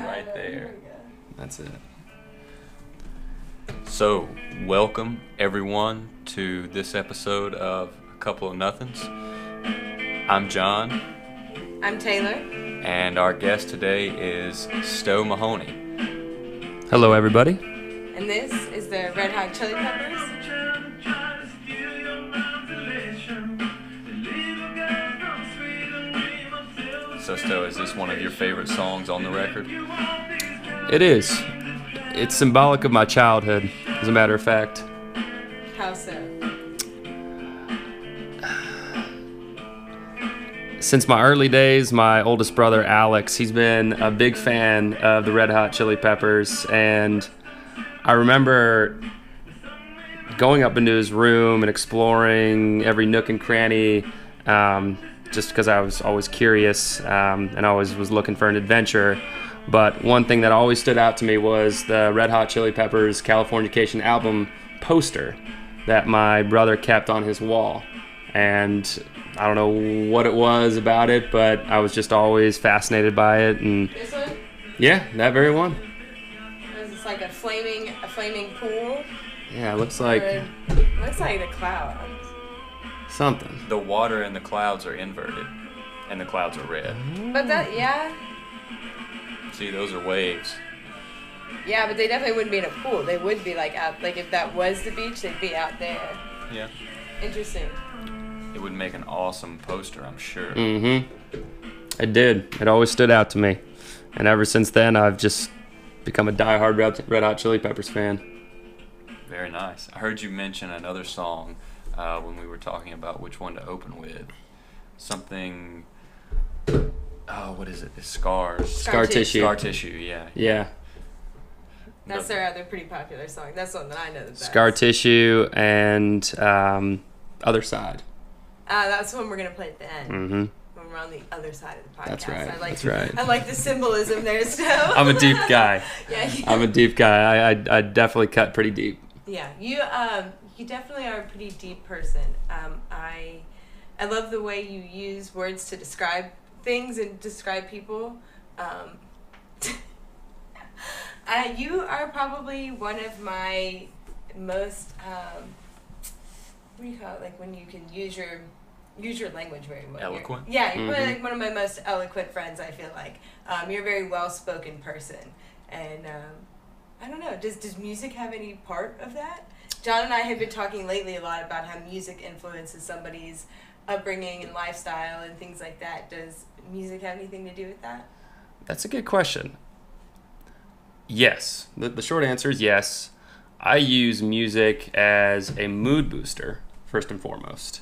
right there. That's it. So, welcome everyone to this episode of A Couple of Nothings. I'm John. I'm Taylor. And our guest today is Sto Mahoney. Hello, everybody. And this is the Red Hot Chili Peppers. So, Sto, is this one of your favorite songs on the record? It is. It's symbolic of my childhood, as a matter of fact. How so? Since my early days, my oldest brother, Alex, he's been a big fan of the Red Hot Chili Peppers, and I remember going up into his room and exploring every nook and cranny, just because I was always curious and always was looking for an adventure. But one thing that always stood out to me was the Red Hot Chili Peppers Californication album poster that my brother kept on his wall. And I don't know what it was about it, but I was just always fascinated by it. And This one? yeah, that very one. Is this like a flaming pool? Yeah, it looks like Looks like the clouds. something. The water and the clouds are inverted, and the clouds are red. But that, yeah. See, those are waves. Yeah, but they definitely wouldn't be in a pool. They would be like out, like if that was the beach, they'd be out there. Yeah. Interesting. It would make an awesome poster, I'm sure. Mm-hmm. It did. It always stood out to me. And ever since then, I've just become a diehard Red Hot Chili Peppers fan. Very nice. I heard you mention another song when we were talking about which one to open with. Something... Oh, what is it? It's Scars. Scar Tissue. Scar Tissue, yeah. Yeah. That's their other pretty popular song. That's the one that I know the best. Scar Tissue and Other Side. That's the one we're going to play at the end. Mm-hmm. When we're on the other side of the podcast. That's right. That's right. I like the symbolism there still. I'm a deep guy. Yeah. I'm a deep guy. I definitely cut pretty deep. Yeah, you definitely are a pretty deep person. I love the way you use words to describe things and describe people. You are probably one of my most what do you call it? Like when you can use your language very well. Eloquent? You're probably Mm-hmm. like one of my most eloquent friends. I feel like you're a very well spoken person, and I don't know. Does music have any part of that? John and I have been talking lately a lot about how music influences somebody's upbringing and lifestyle and things like that. Does music have anything to do with that? That's a good question. Yes. The short answer is yes. I use music as a mood booster, first and foremost.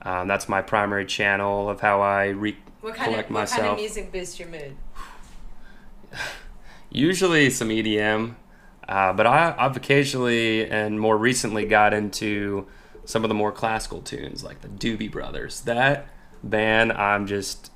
That's my primary channel of how I recollect myself. What kind of music boosts your mood? Usually some EDM, but I've occasionally and more recently got into some of the more classical tunes, like the Doobie Brothers. That band I'm just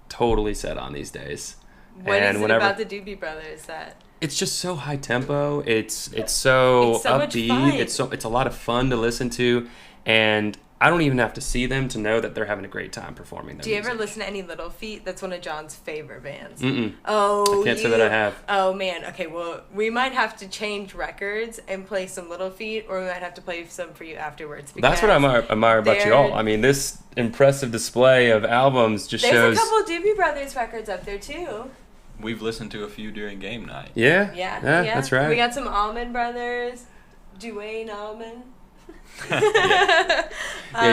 totally set on these days. What is it about the Doobie Brothers that... It's just so high tempo. It's so upbeat. Much fun. It's a lot of fun to listen to, and I don't even have to see them to know that they're having a great time performing their Do you music. ever listen to any Little Feat? That's one of John's favorite bands. Mm-mm. Oh, I can't say that I have. Oh, man. Okay, well, we might have to change records and play some Little Feat, or we might have to play some for you afterwards. That's what I admire about you all. I mean, this impressive display of albums just shows... There's a couple of Doobie Brothers records up there, too. We've listened to a few during game night. Yeah? Yeah, That's right. We got some Allman Brothers, Duane Allman. Yeah,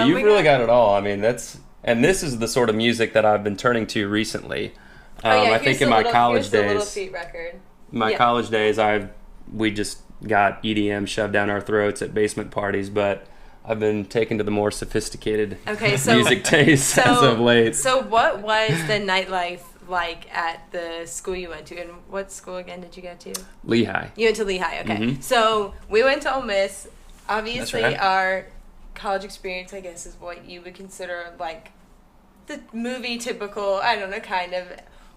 you've really got it all. I mean, this is the sort of music that I've been turning to recently. I think in my college days, Little Feat record. college days, we just got EDM shoved down our throats at basement parties, but I've been taken to the more sophisticated music tastes as of late. So what was the nightlife like at the school you went to? And what school again did you go to? Lehigh. You went to Lehigh, okay. Mm-hmm. So we went to Ole Miss. Obviously, That's right. our college experience, I guess, is what you would consider like the movie typical, I don't know, kind of.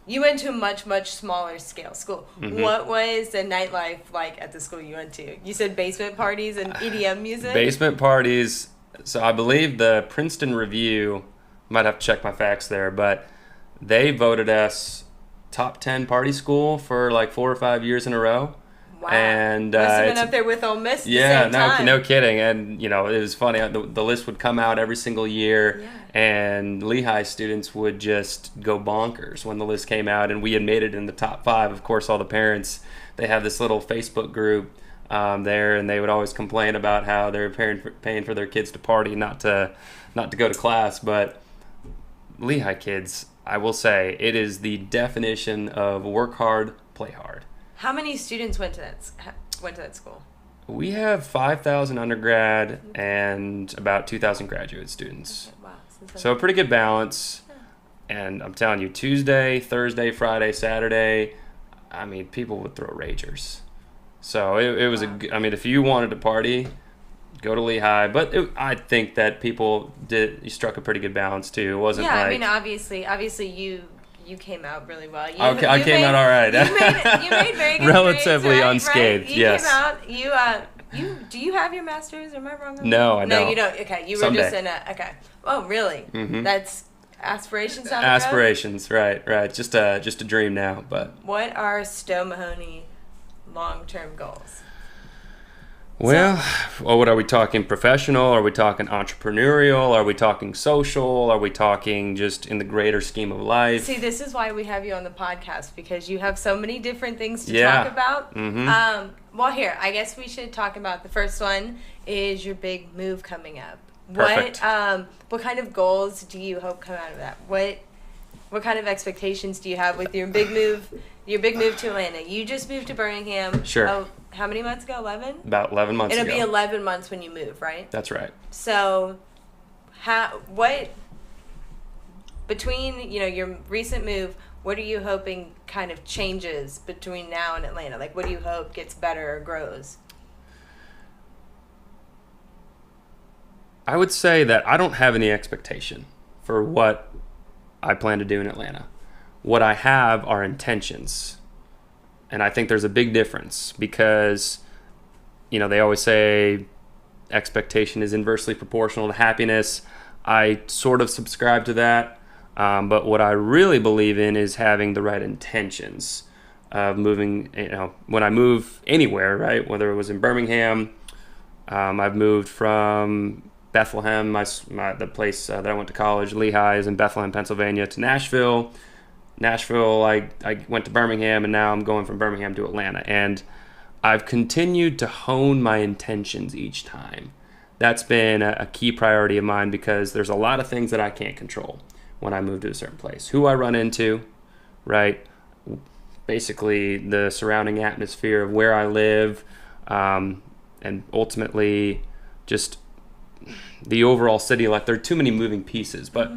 You went to a much, much smaller scale school. Mm-hmm. What was the nightlife like at the school you went to? You said basement parties and EDM music? Basement parties. So I believe the Princeton Review, might have to check my facts there, but they voted us top 10 party school for like 4 or 5 years in a row. Wow. And must have been it's- up there with Ole Miss at the yeah, same time. no kidding. And it was funny. The list would come out every single year, and Lehigh students would just go bonkers when the list came out, and we had made it in the top 5. Of course, all the parents, they have this little Facebook group there, and they would always complain about how they're paying for their kids to party, not to go to class. But Lehigh kids, I will say, it is the definition of work hard, play hard. How many students went to that school? We have 5,000 undergrad and about 2,000 graduate students. Okay, wow. So a pretty good balance. And I'm telling you, Tuesday, Thursday, Friday, Saturday, I mean, people would throw ragers. So it was if you wanted to party, go to Lehigh. But I think that you struck a pretty good balance too. It wasn't I mean, obviously you came out really well. I came out all right. You made very good relatively grades, right? unscathed. Right? You Yes. came out. Do you have your master's? Am I wrong? No, I don't. No, you don't. Okay, you were Someday. just in a. Okay. Oh, really? Mhm. That's aspirations down the road? Aspirations, right. Just a dream now, but. What are Sto Mahoney long-term goals? Well, what are we talking? Professional? Are we talking entrepreneurial? Are we talking social? Are we talking just in the greater scheme of life? See, this is why we have you on the podcast, because you have so many different things to Yeah. talk about. Mhm. Well, here, I guess we should talk about the first one is your big move coming up. Perfect. What kind of goals do you hope come out of that? What kind of expectations do you have with your big move? Your big move to Atlanta. You just moved to Birmingham. Sure. Oh, how many months ago? 11? About 11 months It'll ago. be 11 months when you move, right? That's right. So, between your recent move, what are you hoping kind of changes between now and Atlanta? Like, what do you hope gets better or grows? I would say that I don't have any expectation for what I plan to do in Atlanta. What I have are intentions. And I think there's a big difference because, they always say expectation is inversely proportional to happiness. I sort of subscribe to that. But what I really believe in is having the right intentions of moving, when I move anywhere, right? Whether it was in Birmingham, I've moved from Bethlehem, the place that I went to college, Lehigh, is in Bethlehem, Pennsylvania, to Nashville. I went to Birmingham, and now I'm going from Birmingham to Atlanta. And I've continued to hone my intentions each time. That's been a key priority of mine because there's a lot of things that I can't control when I move to a certain place. Who I run into, right? Basically, the surrounding atmosphere of where I live, and ultimately just the overall city life. There are too many moving pieces, but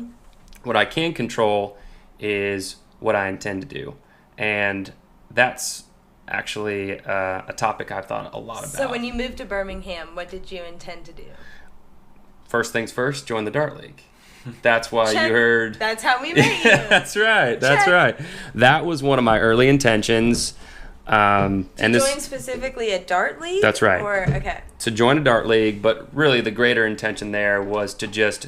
what I can control is what I intend to do. And that's actually a topic I've thought a lot about. So when you moved to Birmingham, what did you intend to do? First things first, join the Dart League. That's why Check. you heard. That's how we met you. That's right. That's Check. right. That was one of my early intentions. To join specifically a dart league? That's right. Okay. To join a dart league, but really the greater intention there was to just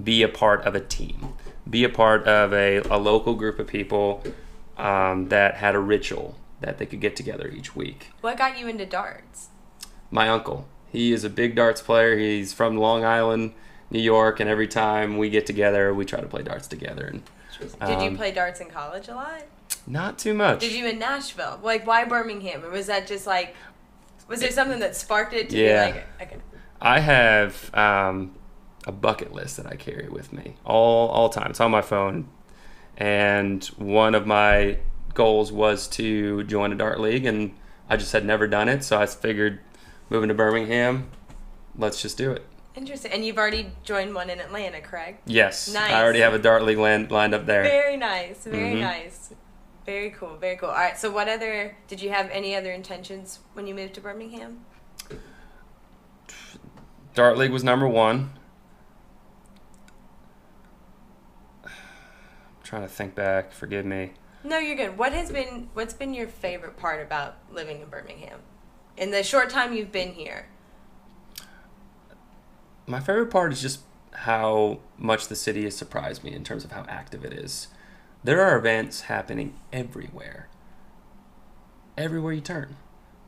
be a part of a team, be a part of a local group of people that had a ritual that they could get together each week. What got you into darts? My uncle, he is a big darts player. He's from Long Island, New York, and every time we get together, we try to play darts together. And Did you play darts in college a lot? Not too much. Did you in Nashville? Like, why Birmingham? Or was that just like, was there something that sparked it to Yeah. be like, okay. I have a bucket list that I carry with me all time. It's on my phone. And one of my goals was to join a dart league, and I just had never done it. So I figured moving to Birmingham, let's just do it. Interesting. And you've already joined one in Atlanta, correct? Yes. Nice. I already have a dart league lined up there. Very nice. Very Mhm. nice. Very cool. Very cool. All right. So did you have any other intentions when you moved to Birmingham? Dart league was number one. I'm trying to think back. Forgive me. No, you're good. What's been your favorite part about living in Birmingham in the short time you've been here? My favorite part is just how much the city has surprised me in terms of how active it is. there are events happening everywhere you turn.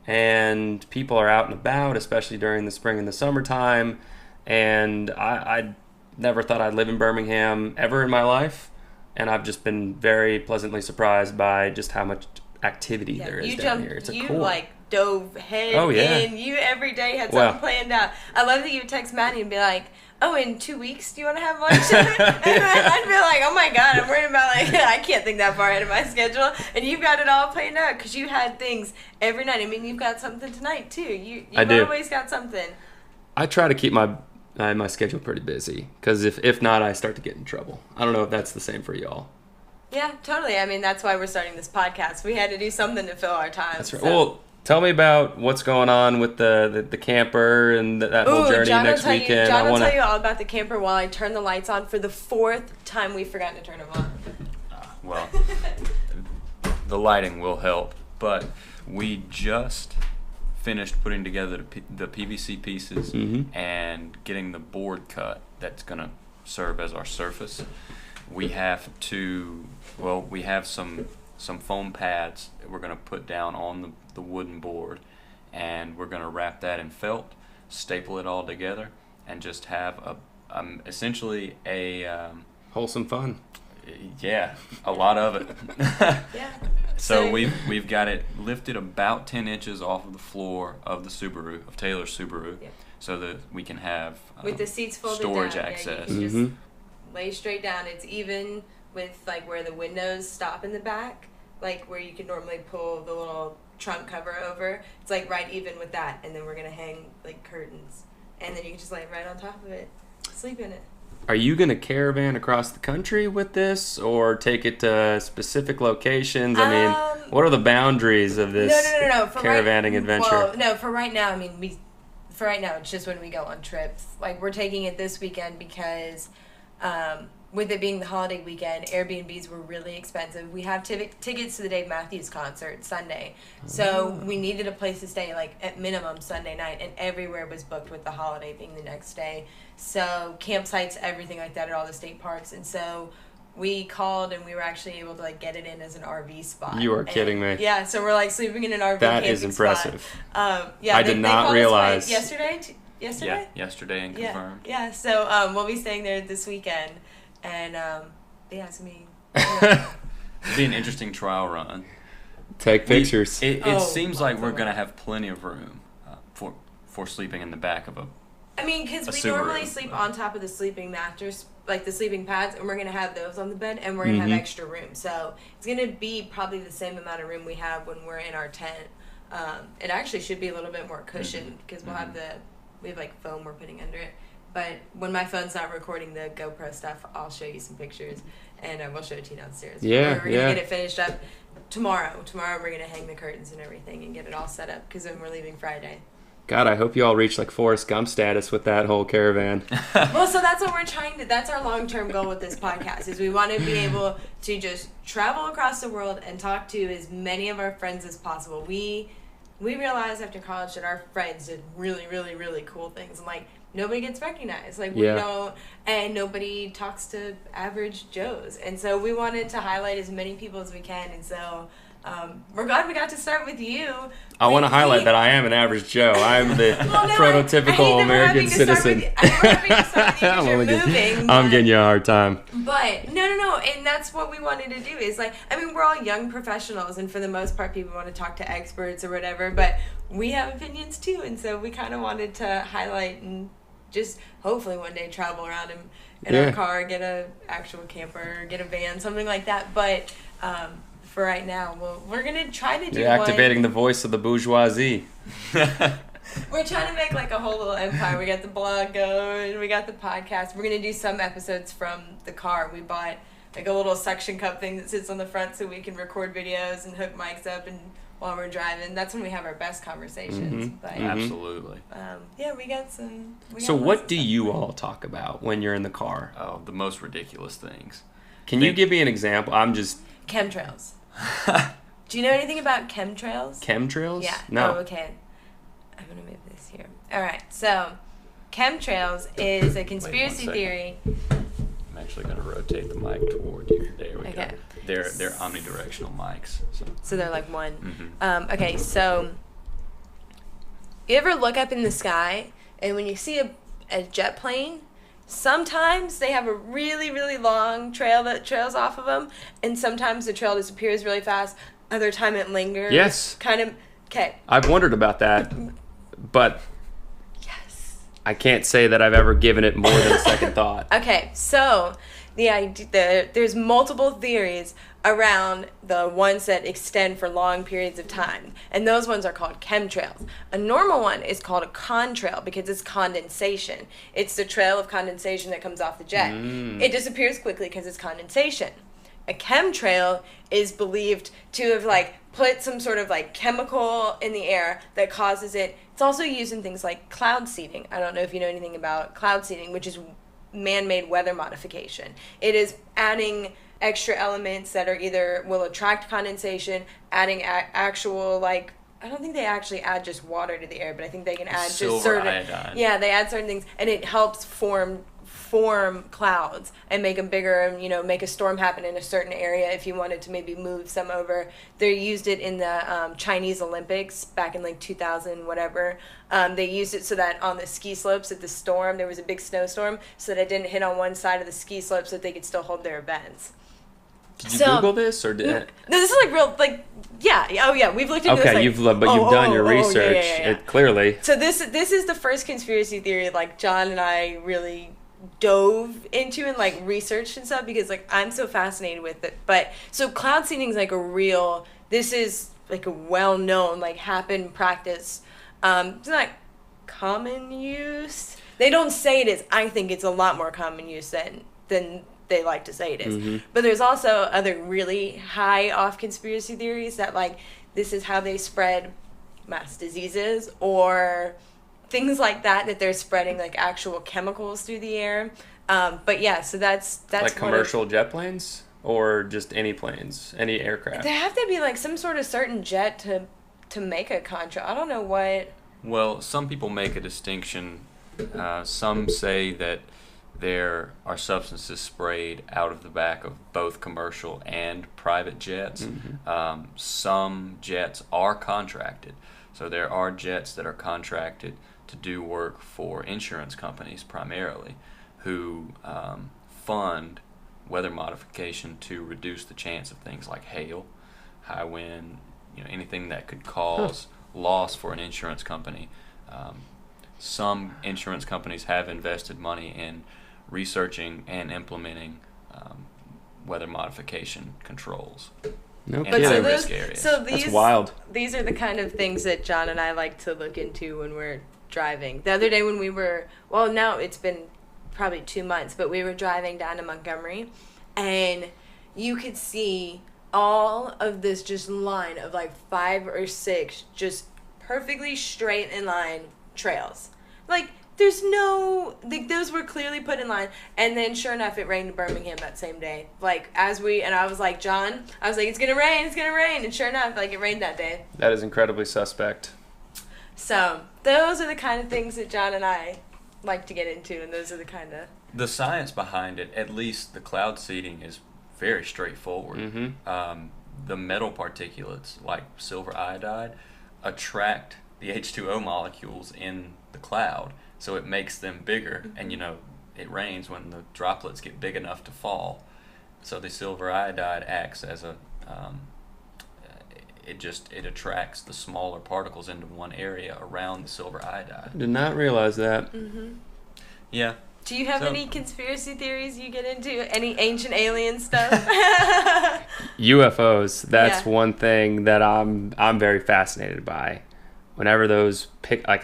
And people are out and about, especially during the spring and the summertime. And I never thought I'd live in Birmingham ever in my life. And I've just been very pleasantly surprised by just how much activity there is down here. It's a cool. Like dove head in. You every day had something planned out. I love that you would text Maddie and be like, oh, in 2 weeks, do you want to have lunch? And I'd be like, oh my God, I'm worried about, like, I can't think that far ahead of my schedule. And you've got it all planned out because you had things every night. I mean, you've got something tonight, too. You've always got something. I try to keep my schedule pretty busy because if not, I start to get in trouble. I don't know if that's the same for y'all. Yeah, totally. I mean, that's why we're starting this podcast. We had to do something to fill our time. That's right. So. Well, tell me about what's going on with the camper and that whole journey next weekend. John will tell you all about the camper while I turn the lights on for the 4th time we've forgotten to turn them on. Well, the lighting will help, but we just finished putting together the PVC pieces and getting the board cut that's going to serve as our surface. We have some foam pads that we're going to put down on the wooden board, and we're going to wrap that in felt, staple it all together, and just have essentially a wholesome fun. Yeah, a lot of it. Yeah. So we've got it lifted about 10 inches off of the floor of the Subaru, of Taylor's Subaru, so that we can have with the seats folded storage down. access. Yeah, you can just lay straight down. It's even with like where the windows stop in the back, like where you can normally pull the little trunk cover over. It's like right even with that, and then we're gonna hang like curtains, and then you can just lay right on top of it, sleep in it. Are you going to caravan across the country with this or take it to specific locations? I mean, what are the boundaries of this caravanning adventure? Well, no, for right now, I mean, for right now, it's just when we go on trips. Like, we're taking it this weekend because with it being the holiday weekend, Airbnbs were really expensive. We have tickets to the Dave Matthews concert Sunday. So we needed a place to stay, like, at minimum Sunday night, and everywhere was booked with the holiday being the next day. So campsites, everything like that at all the state parks. And so we called, and we were actually able to, like, get it in as an RV spot. You are kidding me. Yeah, so we're, like, sleeping in an RV That is impressive. Spot. I did not realize. Yesterday? Yeah, yesterday and confirmed. Yeah, so we'll be staying there this weekend. And, it's going to be... It'll be an interesting trial run. Take pictures. It seems like we're going to have plenty of room for sleeping in the back of a I mean, because we Subaru, normally sleep on top of the sleeping mattress, like the sleeping pads, and we're going to have those on the bed, and we're going to have extra room. So it's going to be probably the same amount of room we have when we're in our tent. It actually should be a little bit more cushioned because we have like foam we're putting under it. But when my phone's not recording the GoPro stuff, I'll show you some pictures, and we'll show it to you downstairs. Yeah, we're going to get it finished up tomorrow. Tomorrow we're going to hang the curtains and everything and get it all set up because then we're leaving Friday. God, I hope you all reach like Forrest Gump status with that whole caravan. Well, so that's what we're trying to, that's our long-term goal with this podcast, is we want to be able to just travel across the world and talk to as many of our friends as possible. We realized after college that our friends did really, really, really cool things. And like, nobody gets recognized. Like, we don't, and nobody talks to average Joes. And so we wanted to highlight as many people as we can. And so we're glad we got to start with you. I want to highlight that I am an average Joe. I'm the prototypical American citizen. I'm giving you a hard time. But no, and that's what we wanted to do. Is like, I mean, we're all young professionals, and for the most part, people want to talk to experts or whatever. But we have opinions too, and so we kind of wanted to highlight and just hopefully one day travel around in our car, get a actual camper, get a van, something like that. But for right now, we're going to try to do You're activating the voice of the bourgeoisie. We're trying to make like a whole little empire. We got the blog going, we got the podcast. We're going to do some episodes from the car. We bought like a little suction cup thing that sits on the front so we can record videos and hook mics up and while we're driving. That's when we have our best conversations. But, absolutely. We got some. So what do you all talk about when you're in the car? Oh, the most ridiculous things. Can you give me an example? Chemtrails. Do you know anything about chemtrails? Chemtrails? Yeah. No. Oh, okay. I'm going to move this here. All right. So, chemtrails is a conspiracy theory. I'm actually going to rotate the mic toward you. There we go. They're omnidirectional mics. So they're like one. Mm-hmm. Okay, so you ever look up in the sky and when you see a jet plane, sometimes they have a really, really long trail that trails off of them, and sometimes the trail disappears really fast. Other time it lingers. Yes. Kind of. Okay. I've wondered about that, but Yes. I can't say that I've ever given it more than a second thought. Okay, so there's multiple theories around the ones that extend for long periods of time, and those ones are called chemtrails. A normal one is called a contrail because it's condensation. It's the trail of condensation that comes off the jet. It disappears quickly because it's condensation. A chemtrail is believed to have put some sort of chemical in the air that causes it. It's also used in things like cloud seeding. I don't know if you know anything about cloud seeding, which is man-made weather modification. It is adding extra elements that are either will attract condensation, adding actual I don't think they actually add just water to the air, but I think they can add just certain iodine. Yeah, they add certain things, and it helps form clouds and make them bigger, and make a storm happen in a certain area if you wanted to maybe move some over. They used it in the Chinese Olympics back in 2000 whatever. They used it so that on the ski slopes at the storm, there was a big snowstorm, so that it didn't hit on one side of the ski slope so that they could still hold their events. Did you Google this or did? No, this is real. Yeah. Oh yeah, we've looked into this. Okay, you've done your research. Yeah. It clearly. So this is the first conspiracy theory John and I really dove into and researched and stuff because I'm so fascinated with it. But so cloud seeding is this is a well-known happen practice. It's not common use. They don't say it is. I think it's a lot more common use than they like to say it is. Mm-hmm. But there's also other really high off conspiracy theories that this is how they spread mass diseases or things like that they're spreading actual chemicals through the air. But yeah, so that's commercial jet planes or just any planes, any aircraft. There have to be some sort of certain jet to make a contrail. I don't know what. Well, some people make a distinction. Some say that there are substances sprayed out of the back of both commercial and private jets. Mm-hmm. Some jets are contracted. So there are jets that are contracted to do work for insurance companies primarily who fund weather modification to reduce the chance of things like hail, high wind, anything that could cause loss for an insurance company. Some insurance companies have invested money in researching and implementing weather modification controls. No in kidding. high-risk areas. So these, that's wild. These are the kind of things that John and I like to look into when we're driving. The other day when we were, now it's been probably 2 months, but we were driving down to Montgomery, and you could see all of this just line of 5 or 6 just perfectly straight in line trails. There's no, those were clearly put in line. And then sure enough, it rained in Birmingham that same day. And I was John, it's going to rain. And sure enough, it rained that day. That is incredibly suspect. So those are the kind of things that John and I like to get into. And those are the kind of. The science behind it, at least the cloud seeding, is very straightforward. Mm-hmm. The metal particulates, like silver iodide, attract the H2O molecules in the cloud. So it makes them bigger, and it rains when the droplets get big enough to fall. So the silver iodide acts as it attracts the smaller particles into one area around the silver iodide. I did not realize that. Mm-hmm. Yeah. Do you have any conspiracy theories you get into? Any ancient alien stuff? UFOs. That's one thing that I'm very fascinated by. Whenever those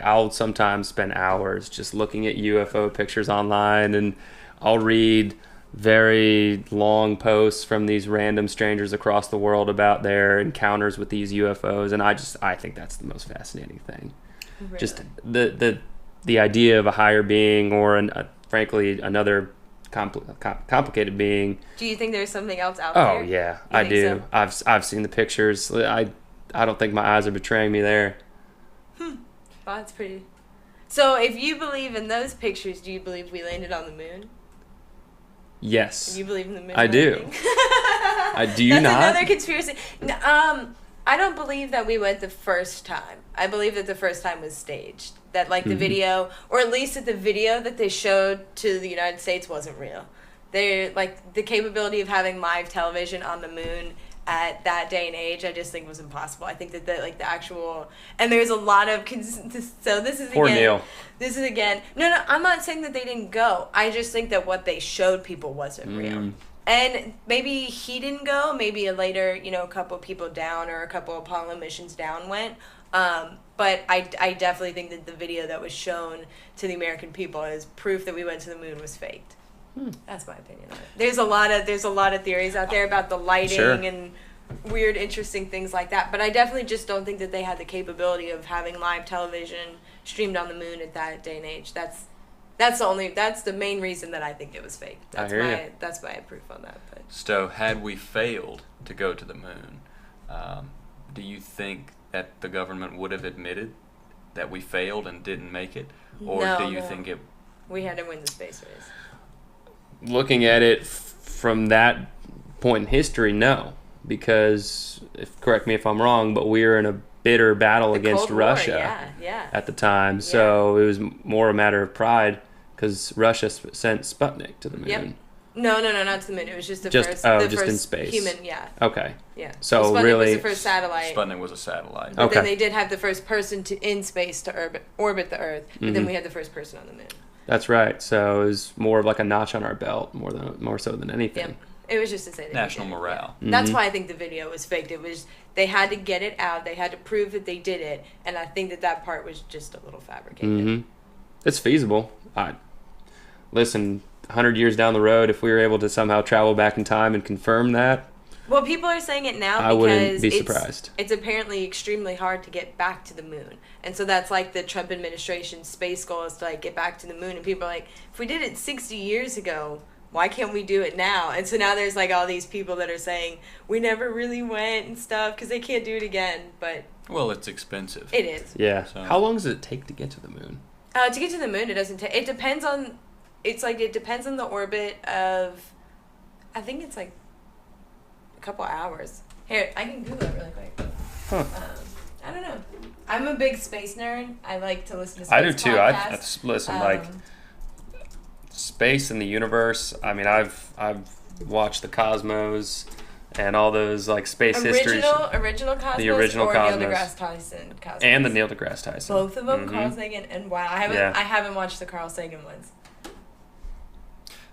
I'll sometimes spend hours just looking at UFO pictures online, and I'll read very long posts from these random strangers across the world about their encounters with these UFOs, and I think that's the most fascinating thing. Really? Just the idea of a higher being or frankly another complicated being. Do you think there's something else out there? Oh yeah, I do. So? I've seen the pictures. I don't think my eyes are betraying me there. Well, that's pretty. So, if you believe in those pictures, do you believe we landed on the moon? Yes. You believe in the moon? I do. Do you That's not? another conspiracy. I don't believe that we went the first time. I believe that the first time was staged. That like the video, or at least that the video that they showed to the United States wasn't real. They're like the capability of having live television on the moon at that day and age, I just think was impossible. I think that the actual, and there's a lot of so this is Poor again, Neil. This is again. No, I'm not saying that they didn't go. I just think that what they showed people wasn't real. And maybe he didn't go. Maybe a later, a couple people down or a couple Apollo missions down went. But I definitely think that the video that was shown to the American people is proof that we went to the moon was faked. That's my opinion on it. There's a lot of theories out there about the lighting and weird, interesting things like that. But I definitely just don't think that they had the capability of having live television streamed on the moon at that day and age. That's the main reason that I think it was fake. That's my proof on that. But. Sto, had we failed to go to the moon, do you think that the government would have admitted that we failed and didn't make it, or do you think it? We had to win the space race. Looking at it from that point in history, no, because correct me if I'm wrong, but we were in a bitter battle against Russia at the time, so it was more a matter of pride because Russia sent Sputnik to the moon. Yep. No, not to the moon. It was just the first in space. Human, Okay. Yeah. So Sputnik really, was the first satellite. Sputnik was a satellite. But then they did have the first person in space to orbit the Earth. But then we had the first person on the moon. That's right. So it was more of like a notch on our belt, more so than anything. Yep. It was just to say national morale. Yeah. That's why I think the video was faked. It was they had to get it out. They had to prove that they did it, and I think that part was just a little fabricated. It's feasible. Listen, 100 years down the road, if we were able to somehow travel back in time and confirm that, well, people are saying it now because I wouldn't be surprised. It's apparently extremely hard to get back to the moon. And so that's like the Trump administration's space goal is to like get back to the moon. And people are like, if we did it 60 years ago, why can't we do it now? And so now there's like all these people that are saying we never really went and stuff because they can't do it again. But well, it's expensive. It is. Yeah. So. How long does it take to get to the moon? To get to the moon, it doesn't take. It depends on. It depends on the orbit of. I think it's like a couple hours. Here, I can Google it really quick. Huh. I don't know. I'm a big space nerd. I like to listen to space I do too. podcasts. I listen like space and the universe. I mean, I've watched the Cosmos and all those like space history. Original Cosmos. The original or Cosmos. Neil deGrasse Tyson Cosmos. And the Neil deGrasse Tyson. Both of them. Carl Sagan and wow, I haven't watched the Carl Sagan ones.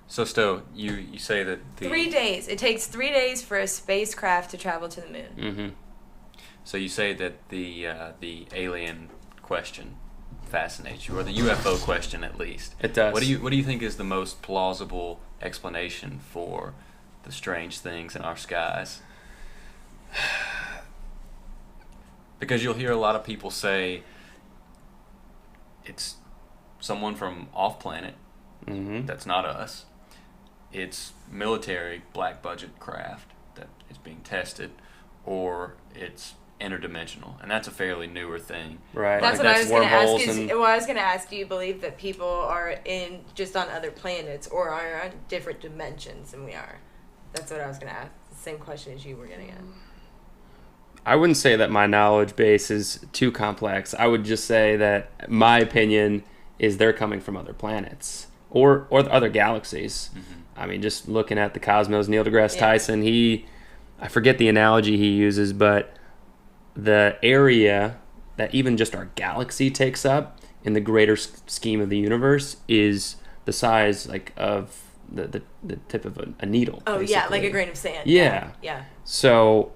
So, Sto, you say that 3 days. It takes 3 days for a spacecraft to travel to the moon. So you say that the alien question fascinates you, or the UFO question at least. It does. What do you think is the most plausible explanation for the strange things in our skies? Because you'll hear a lot of people say it's someone from off planet. That's not us. It's military black budget craft that is being tested, or it's interdimensional, and that's a fairly newer thing. Right. That's what I was going to ask. I was going to ask, do you believe that people are just on other planets or are on different dimensions than we are? That's what I was going to ask. The same question as you were getting at. I wouldn't say that my knowledge base is too complex. I would just say that my opinion is they're coming from other planets or other galaxies. I mean, just looking at the Cosmos, Neil deGrasse Tyson, I forget the analogy he uses, but the area that even just our galaxy takes up in the greater scheme of the universe is the size like of the tip of a needle. Oh, basically. yeah, like a grain of sand. Yeah. Yeah. So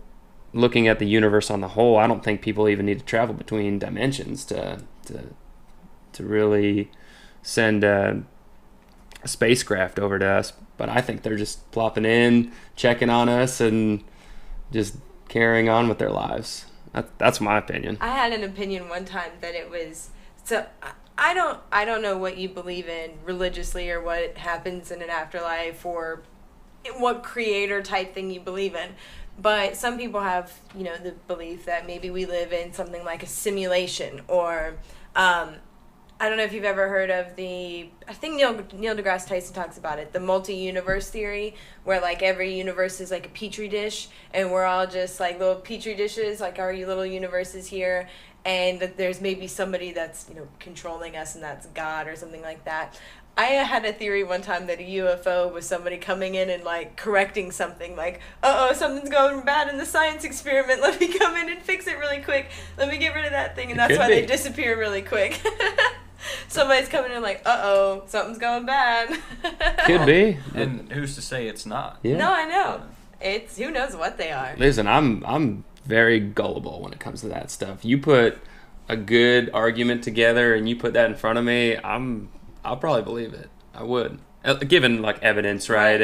looking at the universe on the whole, I don't think people even need to travel between dimensions to really send a spacecraft over to us. But I think they're just plopping in, checking on us, and just carrying on with their lives. That's my opinion. I had an opinion one time that it was so. I don't know what you believe in religiously or what happens in an afterlife or what creator type thing you believe in. But some people have, the belief that maybe we live in something like a simulation or I don't know if you've ever heard of I think Neil deGrasse Tyson talks about it, the multi-universe theory, where like every universe is like a petri dish, and we're all just like little petri dishes, like our little universes here, and that there's maybe somebody that's controlling us, and that's God or something like that. I had a theory one time that a UFO was somebody coming in and like correcting something, like, something's going bad in the science experiment, let me come in and fix it really quick, let me get rid of that thing, and that's why they disappear really quick. Somebody's coming in like, something's going bad. Could be. And who's to say it's not? Yeah. No, I know. It's who knows what they are. Listen, I'm very gullible when it comes to that stuff. You put a good argument together and you put that in front of me, I'll probably believe it. I would. Given like evidence, right?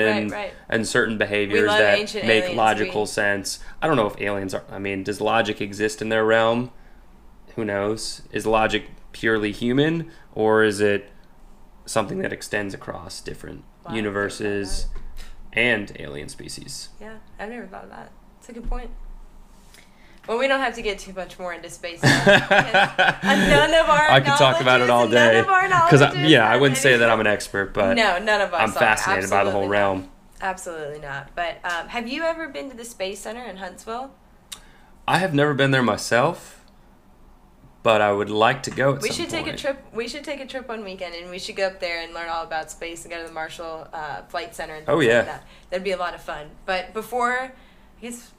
And certain behaviors that make logical sense. I don't know if aliens are, does logic exist in their realm? Who knows? Is logic purely human, or is it something that extends across different universes and alien species? Yeah, I've never thought of that. It's a good point. Well, we don't have to get too much more into space now, none of our I could talk about it all day. Because I wouldn't say that I'm an expert, but no, none of us I'm fascinated by the whole realm. Absolutely not. But have you ever been to the Space Center in Huntsville? I have never been there myself, but I would like to go at some point. We should take a trip one weekend, and we should go up there and learn all about space and go to the Marshall Flight Center and things like that. That'd be a lot of fun. But before,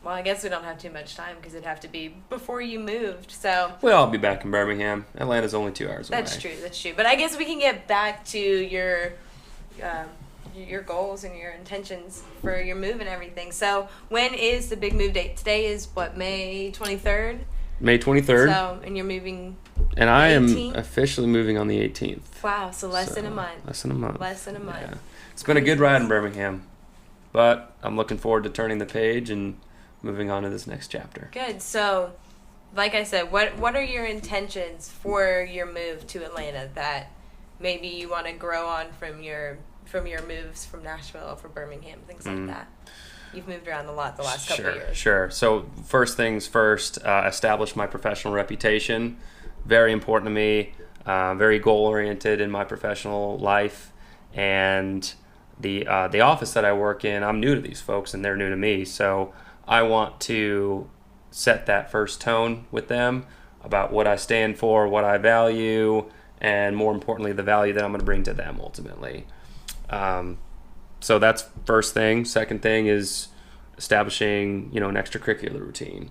I guess we don't have too much time because it'd have to be before you moved. So. Well, I'll be back in Birmingham. Atlanta's only 2 hours away. That's true. But I guess we can get back to your goals and your intentions for your move and everything. So when is the big move date? Today is what, May 23rd? May 23rd. So, and you're moving. And I am officially moving on the 18th. Wow, so less than a month. Less than a month. Yeah. It's been a good ride in Birmingham, but I'm looking forward to turning the page and moving on to this next chapter. Good. So, like I said, what are your intentions for your move to Atlanta that maybe you want to grow on from your moves from Nashville, from Birmingham, things like that? You've moved around a lot the last couple of years. Sure. So first things first, establish my professional reputation. Very important to me. Very goal-oriented in my professional life. And the office that I work in, I'm new to these folks and they're new to me. So I want to set that first tone with them about what I stand for, what I value, and more importantly, the value that I'm going to bring to them ultimately. So that's first thing. Second thing is establishing, an extracurricular routine.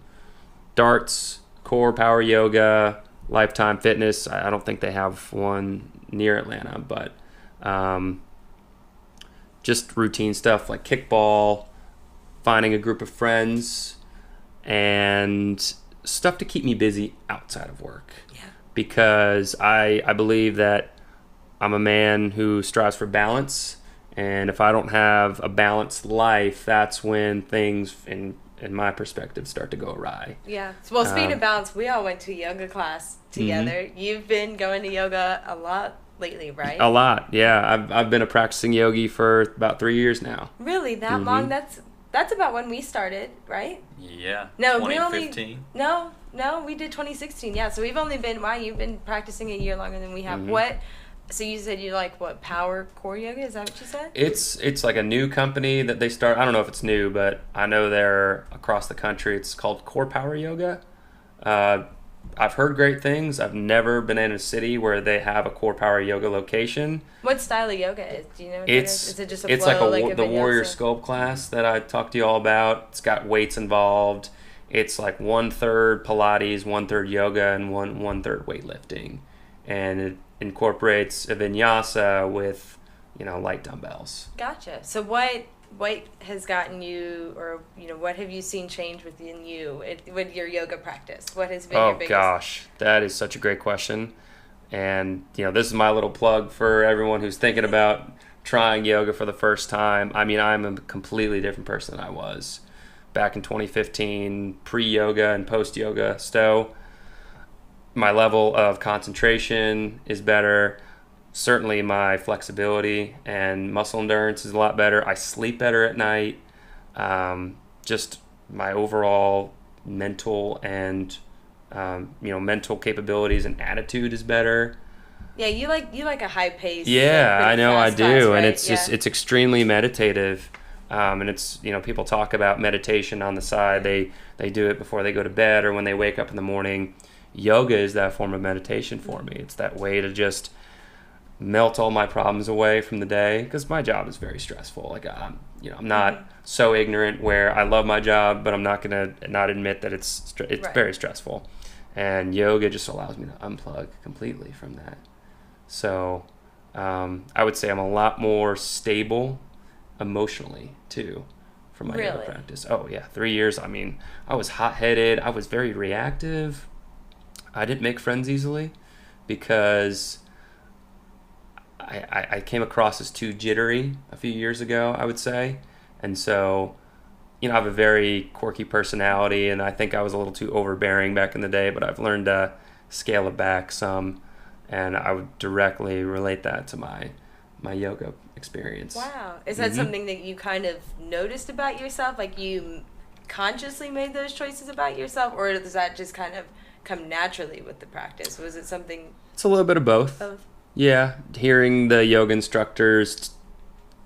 Darts, core, power yoga, Lifetime Fitness. I don't think they have one near Atlanta, but just routine stuff like kickball, finding a group of friends, and stuff to keep me busy outside of work. Yeah. Because I believe that I'm a man who strives for balance. And if I don't have a balanced life, that's when things, in my perspective, start to go awry. Yeah. Well, speaking of balance, we all went to yoga class together. Mm-hmm. You've been going to yoga a lot lately, right? A lot, yeah. I've been a practicing yogi for about 3 years now. Really? That long? That's about when we started, right? Yeah. No, 2015. No, we did 2016. Yeah. So we've only been. Wow, you've been practicing a year longer than we have. Mm-hmm. So you said you like what, power core yoga? Is that what you said? It's like a new company that they start. I don't know if it's new, but I know they're across the country. It's called Core Power Yoga. I've heard great things. I've never been in a city where they have a Core Power Yoga location. What style of yoga is? Do you know what it is? Is it just a it's flow, like the Warrior Sculpt class that I talked to you all about. It's got weights involved. It's like 1/3 Pilates, 1/3 yoga, and 1/3 weightlifting, and it incorporates a vinyasa with, light dumbbells. Gotcha. So what has gotten you, or what have you seen change within you with your yoga practice? What has been your biggest? Oh gosh, that is such a great question. And this is my little plug for everyone who's thinking about trying yoga for the first time. I'm a completely different person than I was back in 2015, pre-yoga and post-yoga. Sto. My level of concentration is better. Certainly my flexibility and muscle endurance is a lot better. I sleep better at night. Just my overall mental and mental capabilities and attitude is better. Yeah, you like a high pace. Yeah, like, I know fast I do, class, right? and it's just it's extremely meditative, and it's people talk about meditation on the side. They do it before they go to bed or when they wake up in the morning. Yoga is that form of meditation for me. It's that way to just melt all my problems away from the day, because my job is very stressful. Like I'm not so ignorant where I love my job, but I'm not gonna not admit that it's Right. very stressful, and yoga just allows me to unplug completely from that. So I would say I'm a lot more stable emotionally too from my yoga Really? practice. Oh yeah, 3 years. I mean, I was hot-headed. I was very reactive. I didn't make friends easily because I came across as too jittery a few years ago, I would say. And so, I have a very quirky personality, and I think I was a little too overbearing back in the day, but I've learned to scale it back some, and I would directly relate that to my yoga experience. Wow. Is that something that you kind of noticed about yourself? Like you consciously made those choices about yourself, or does that just kind of come naturally with the practice? Was it something? It's a little bit of both. Yeah, hearing the yoga instructors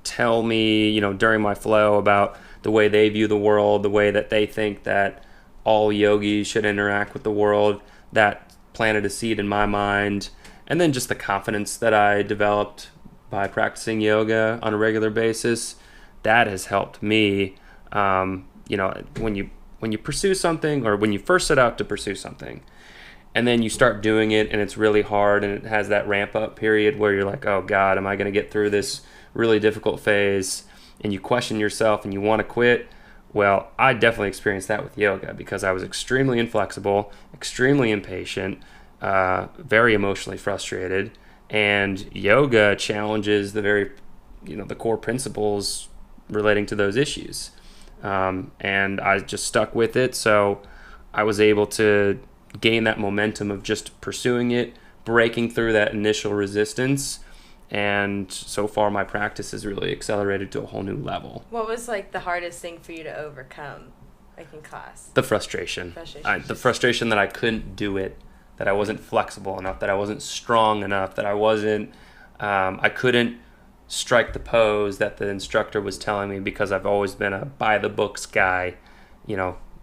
tell me, during my flow about the way they view the world, the way that they think that all yogis should interact with the world, that planted a seed in my mind. And then just the confidence that I developed by practicing yoga on a regular basis, that has helped me. When you pursue something, or when you first set out to pursue something, and then you start doing it and it's really hard and it has that ramp up period where you're like, oh God, am I going to get through this really difficult phase? And you question yourself and you want to quit. Well, I definitely experienced that with yoga because I was extremely inflexible, extremely impatient, very emotionally frustrated. And yoga challenges the core principles relating to those issues. And I just stuck with it. So I was able to gain that momentum of just pursuing it, breaking through that initial resistance, and so far my practice has really accelerated to a whole new level. What was like the hardest thing for you to overcome, like in class? The frustration. The frustration that I couldn't do it, that I wasn't flexible enough, that I wasn't strong enough, that I couldn't strike the pose that the instructor was telling me, because I've always been a by the books guy.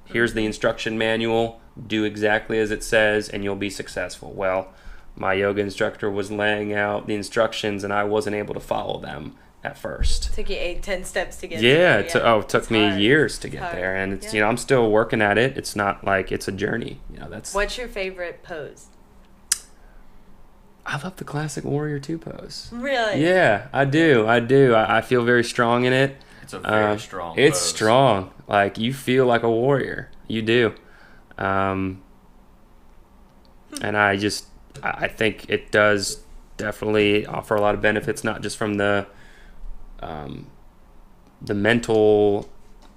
Here's the instruction manual, do exactly as it says and you'll be successful. Well, my yoga instructor was laying out the instructions and I wasn't able to follow them at first. Took you 8-10 steps to get there. It took me years to get there, and it's I'm still working at it. It's not like it's a journey. What's your favorite pose? I love the classic Warrior 2 pose. Really? Yeah, I do. I feel very strong in it. It's a very strong It's pose. strong. Like, you feel like a warrior. You do. And I think it does definitely offer a lot of benefits, not just from the mental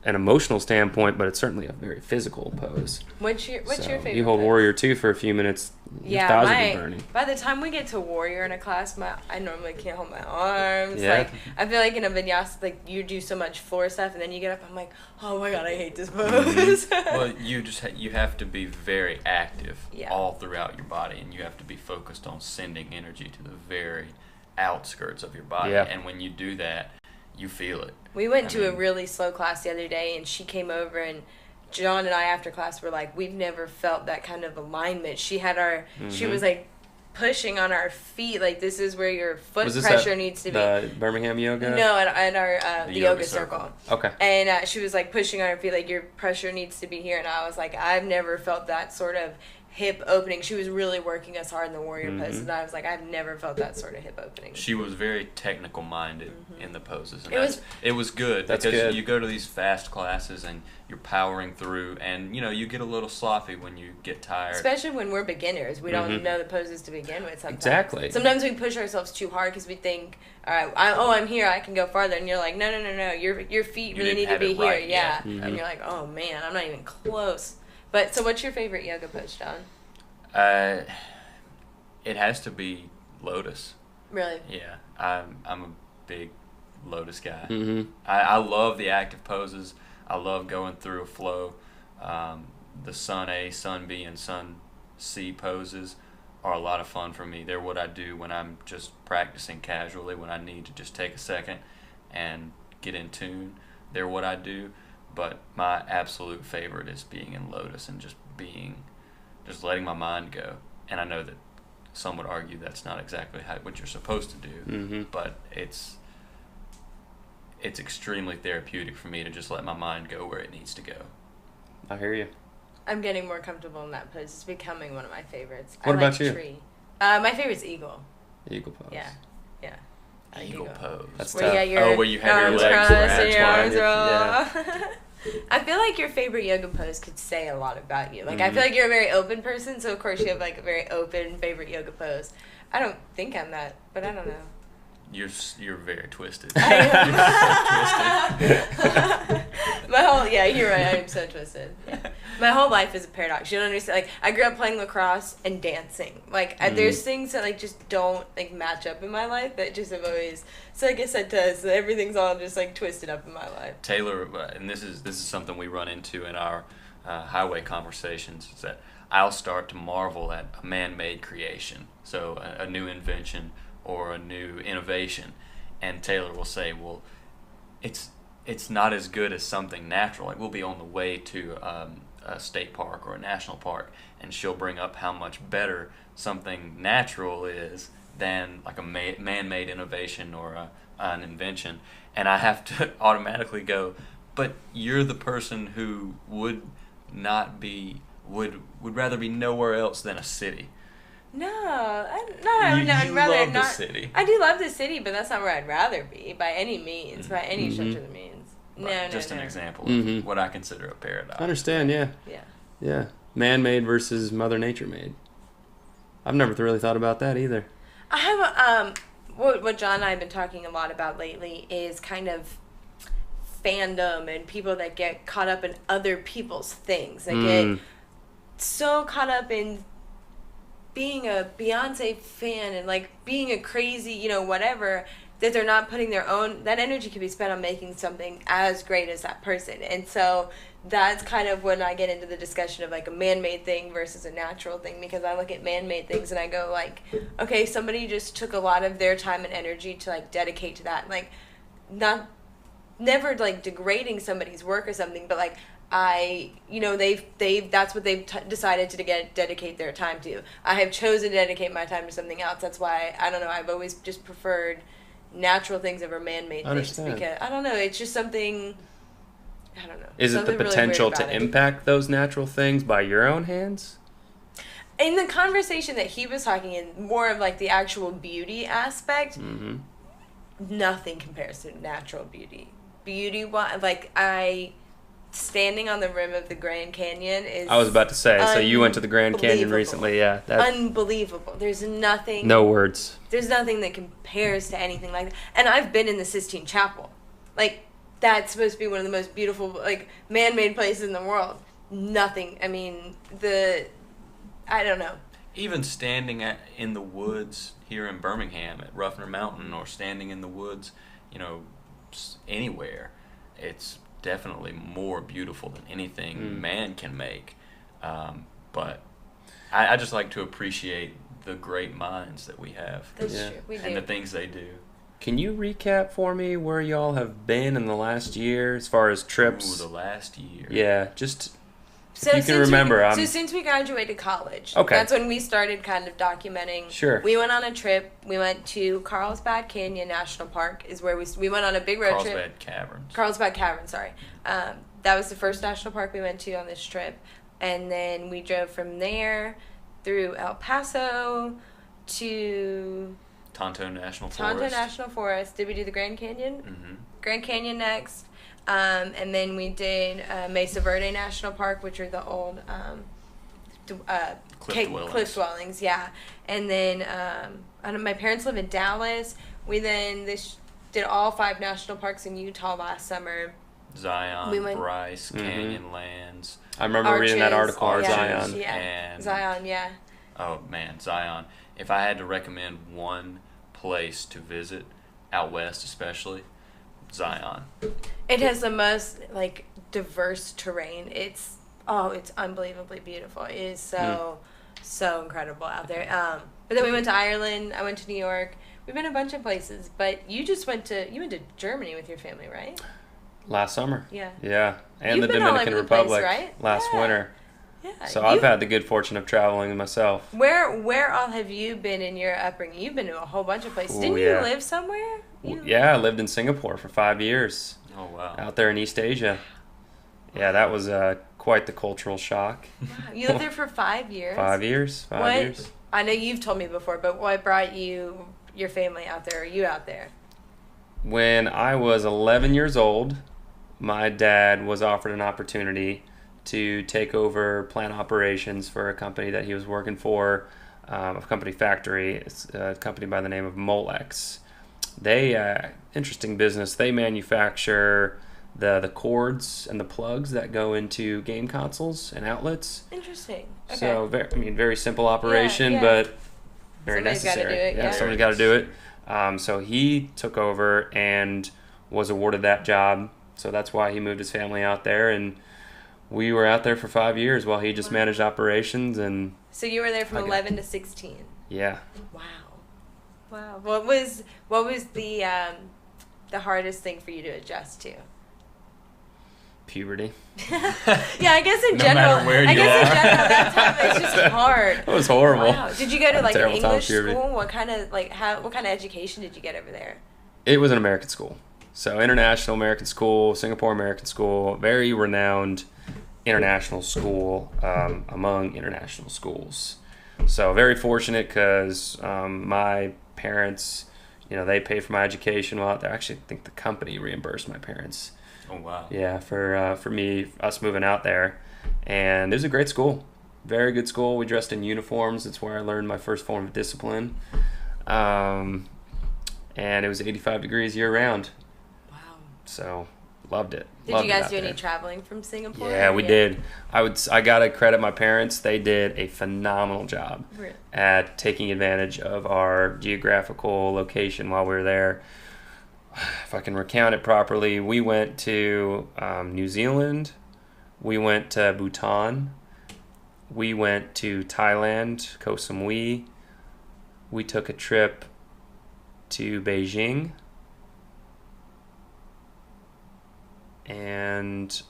and emotional standpoint, but it's certainly a very physical pose. What's your favorite? You hold pose? Warrior 2 for a few minutes, your thighs will be burning. By the time we get to Warrior in a class, I normally can't hold my arms. Yeah. Like, I feel like in a vinyasa, like you do so much floor stuff, and then you get up, I'm like, oh my God, I hate this pose. Well, you have to be very active Yeah. all throughout your body, and you have to be focused on sending energy to the very outskirts of your body. Yeah. And when you do that, you feel it. We went to a really slow class the other day, and she came over, and John and I after class were like, we've never felt that kind of alignment. She had she was like pushing on our feet, like this is where your foot pressure needs to be. The Birmingham yoga? No, at our the yoga circle. Okay. And she was like pushing on her feet, like your pressure needs to be here. And I was like, I've never felt that sort of hip opening. She was really working us hard in the warrior pose, and I was like, I've never felt that sort of hip opening. She was very technical minded in the poses, and It was good. That's because good. you go to these fast classes and you're powering through, and you get a little sloppy when you get tired. Especially when we're beginners, we don't know the poses to begin with. Sometimes. Exactly. Sometimes we push ourselves too hard because we think, all right, I'm here, I can go farther, and you're like, no, your feet You really didn't need to have be it here, right yeah. yet. And you're like, oh man, I'm not even close. But so, what's your favorite yoga pose, John? It has to be lotus. Really? Yeah, I'm a big lotus guy. Mm-hmm. I love the active poses. I love going through a flow. The Sun A, Sun B, and Sun C poses are a lot of fun for me. They're what I do when I'm just practicing casually, when I need to just take a second and get in tune. They're what I do. But my absolute favorite is being in Lotus and just letting my mind go. And I know that some would argue that's not exactly what you're supposed to do, but it's extremely therapeutic for me to just let my mind go where it needs to go. I hear you. I'm getting more comfortable in that pose. It's becoming one of my favorites. What I about like you? Tree. My favorite's Eagle. Eagle pose. Yeah. I like Eagle pose. Where That's you tough. got your where you have your arms legs crossed and your arms intertwined. rolled. I feel like your favorite yoga pose could say a lot about you. Like, I feel like you're a very open person, so of course you have, like, a very open favorite yoga pose. I don't think I'm that, but I don't know. You're very twisted. You're right. I am so twisted. Yeah. My whole life is a paradox. You don't understand. Like, I grew up playing lacrosse and dancing. Like, there's things that, like, just don't, like, match up in my life that just have always. So I guess that does. Everything's all just, like, twisted up in my life. Taylor, and this is something we run into in our highway conversations, is that I'll start to marvel at a man-made creation, so a new invention or a new innovation, and Taylor will say, well, it's not as good as something natural. Like, we'll be on the way to a state park or a national park, and she'll bring up how much better something natural is than like a man-made innovation or an invention, and I have to automatically go, but you're the person who would rather be nowhere else than a city. No, You love the city. I do love the city, but that's not where I'd rather be by any means, by any stretch of the means. Just an example of what I consider a paradox. I understand, yeah. Yeah. Man-made versus Mother Nature-made. I've never really thought about that either. I have what John and I have been talking a lot about lately is kind of fandom and people that get caught up in other people's things. They get so caught up in being a Beyonce fan and like being a crazy, whatever, that they're not putting their own, that energy could be spent on making something as great as that person. And so that's kind of when I get into the discussion of like a man-made thing versus a natural thing, because I look at man-made things and I go like, okay, somebody just took a lot of their time and energy to like dedicate to that. Like, never like degrading somebody's work or something, but like, they've that's what they've decided to dedicate their time to. I have chosen to dedicate my time to something else. That's why, I don't know, I've always just preferred natural things over man-made things, because I don't know, it's just something, I don't know. Is it the potential to impact those natural things by your own hands? In the conversation that he was talking in, more of like the actual beauty aspect, nothing compares to natural beauty. Standing on the rim of the Grand Canyon is... I was about to say, so you went to the Grand Canyon recently, yeah. Unbelievable. There's nothing... No words. There's nothing that compares to anything like that. And I've been in the Sistine Chapel. Like, that's supposed to be one of the most beautiful, like, man-made places in the world. Nothing. I mean, I don't know. Even standing in the woods here in Birmingham at Ruffner Mountain, or standing in the woods, anywhere, it's definitely more beautiful than anything man can make. But I just like to appreciate the great minds that we have. That's true. We do. And the things they do. Can you recap for me where y'all have been in the last year as far as trips? Ooh, the last year. Yeah, just... So you can remember. So since we graduated college, okay, that's when we started kind of documenting. Sure. We went on a trip. We went to Carlsbad Canyon National Park, is where we went on a big road trip. Carlsbad Caverns, sorry. That was the first national park we went to on this trip. And then we drove from there through El Paso to... Tonto National Forest. Did we do the Grand Canyon? Mm-hmm. Grand Canyon next. And then we did Mesa Verde National Park, which are the old cliff dwellings, yeah. And then my parents live in Dallas. We then did all 5 national parks in Utah last summer. Zion, Bryce, Canyonlands. I remember reading that article on Zion. Yeah. And, Zion, yeah. Oh, man, Zion. If I had to recommend one place to visit, out west especially, Zion. It has the most diverse terrain. It's unbelievably beautiful. It is so so incredible out there. But then we went to Ireland. I went to New York. We've been a bunch of places. But you went to Germany with your family, right? Last summer. Yeah. Yeah, and You've the been all Dominican over the place, Republic right? last Yeah. winter. Yeah. So I've had the good fortune of traveling myself. Where all have you been in your upbringing? You've been to a whole bunch of places. Ooh, Didn't yeah. you live somewhere? Yeah, I lived in Singapore for 5 years. Oh, wow. Out there in East Asia. Yeah, that was quite the cultural shock. Wow. You lived there for 5 years? 5 years. Five years. I know you've told me before, but what brought your family out there, or you out there? When I was 11 years old, my dad was offered an opportunity to take over plant operations for a company that he was working for, a company factory. It's a company by the name of Molex. They, interesting business, they manufacture the cords and the plugs that go into game consoles and outlets. Interesting. Okay. So, very simple operation, Yeah. but very Somebody's gotta necessary. do it, yeah. Somebody's got to do it. So he took over and was awarded that job. So that's why he moved his family out there, and we were out there for 5 years while he just managed operations. And So you were there from 11 to 16. yeah, Wow. Wow. What was the hardest thing for you to adjust to? puberty. Yeah, I guess in No general. matter where I you guess in are. general that time it's just hard. It was horrible. Wow. Did you go to like an Terrible time English puberty. school? What kind of education did you get over there? It was an American school. So international American school, Singapore American school, very renowned international school among international schools. So very fortunate because my parents, they paid for my education while out there. Actually, I think the company reimbursed my parents. Oh, wow. Yeah, for us moving out there. And it was a great school. Very good school. We dressed in uniforms. It's where I learned my first form of discipline. And it was 85 degrees year round. Wow. So loved it. Did Loved you it guys out do any there. traveling from Singapore? Yeah, we did. I gotta credit my parents. They did a phenomenal job Really? at taking advantage of our geographical location while we were there. If I can recount it properly, we went to New Zealand, we went to Bhutan, we went to Thailand, Koh Samui, we took a trip to Beijing, and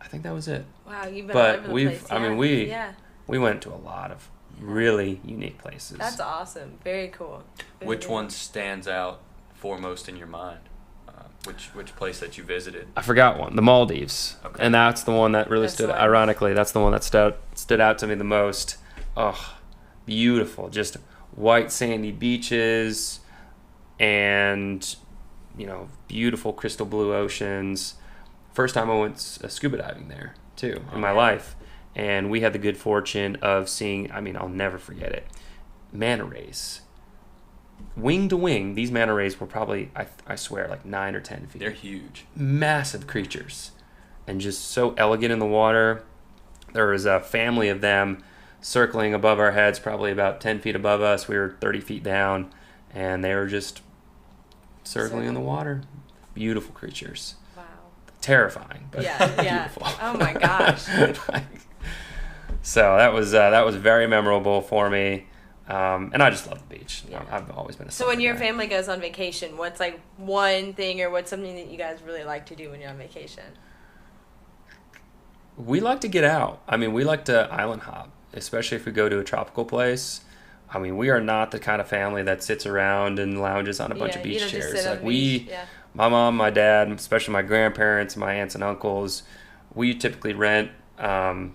I think that was it. Wow, you've been But all over the we've- place. I mean, yeah. we went to a lot of really unique places. That's awesome. Very cool. Very Which cool. one stands out foremost in your mind? Which place that you visited? I forgot one, the Maldives, Okay. and that's the one that really That's stood. the one. Ironically, that's the one that stood out to me the most. Oh, beautiful, just white sandy beaches, and beautiful crystal blue oceans. First time I went scuba diving there too in my life, and we had the good fortune of seeing. I'll never forget it. Manta rays. Wing to wing, these manta rays were probably, I swear, like 9 or 10 feet. They're huge. Massive creatures, and just so elegant in the water. There was a family of them circling above our heads, probably about 10 feet above us. We were 30 feet down, and they were just circling in the water. Beautiful creatures. Wow. Terrifying, but Yeah. beautiful. Oh my gosh. So that was very memorable for me. And I just love the beach. Yeah. I've always been a So when sucker your guy. family goes on vacation, what's like one thing or what's something that you guys really like to do when you're on vacation? We like to get out. We like to island hop, especially if we go to a tropical place. We are not the kind of family that sits around and lounges on a bunch of you beach don't just chairs. sit on Like the beach. Yeah. my mom, my dad, especially my grandparents, my aunts and uncles, we typically rent a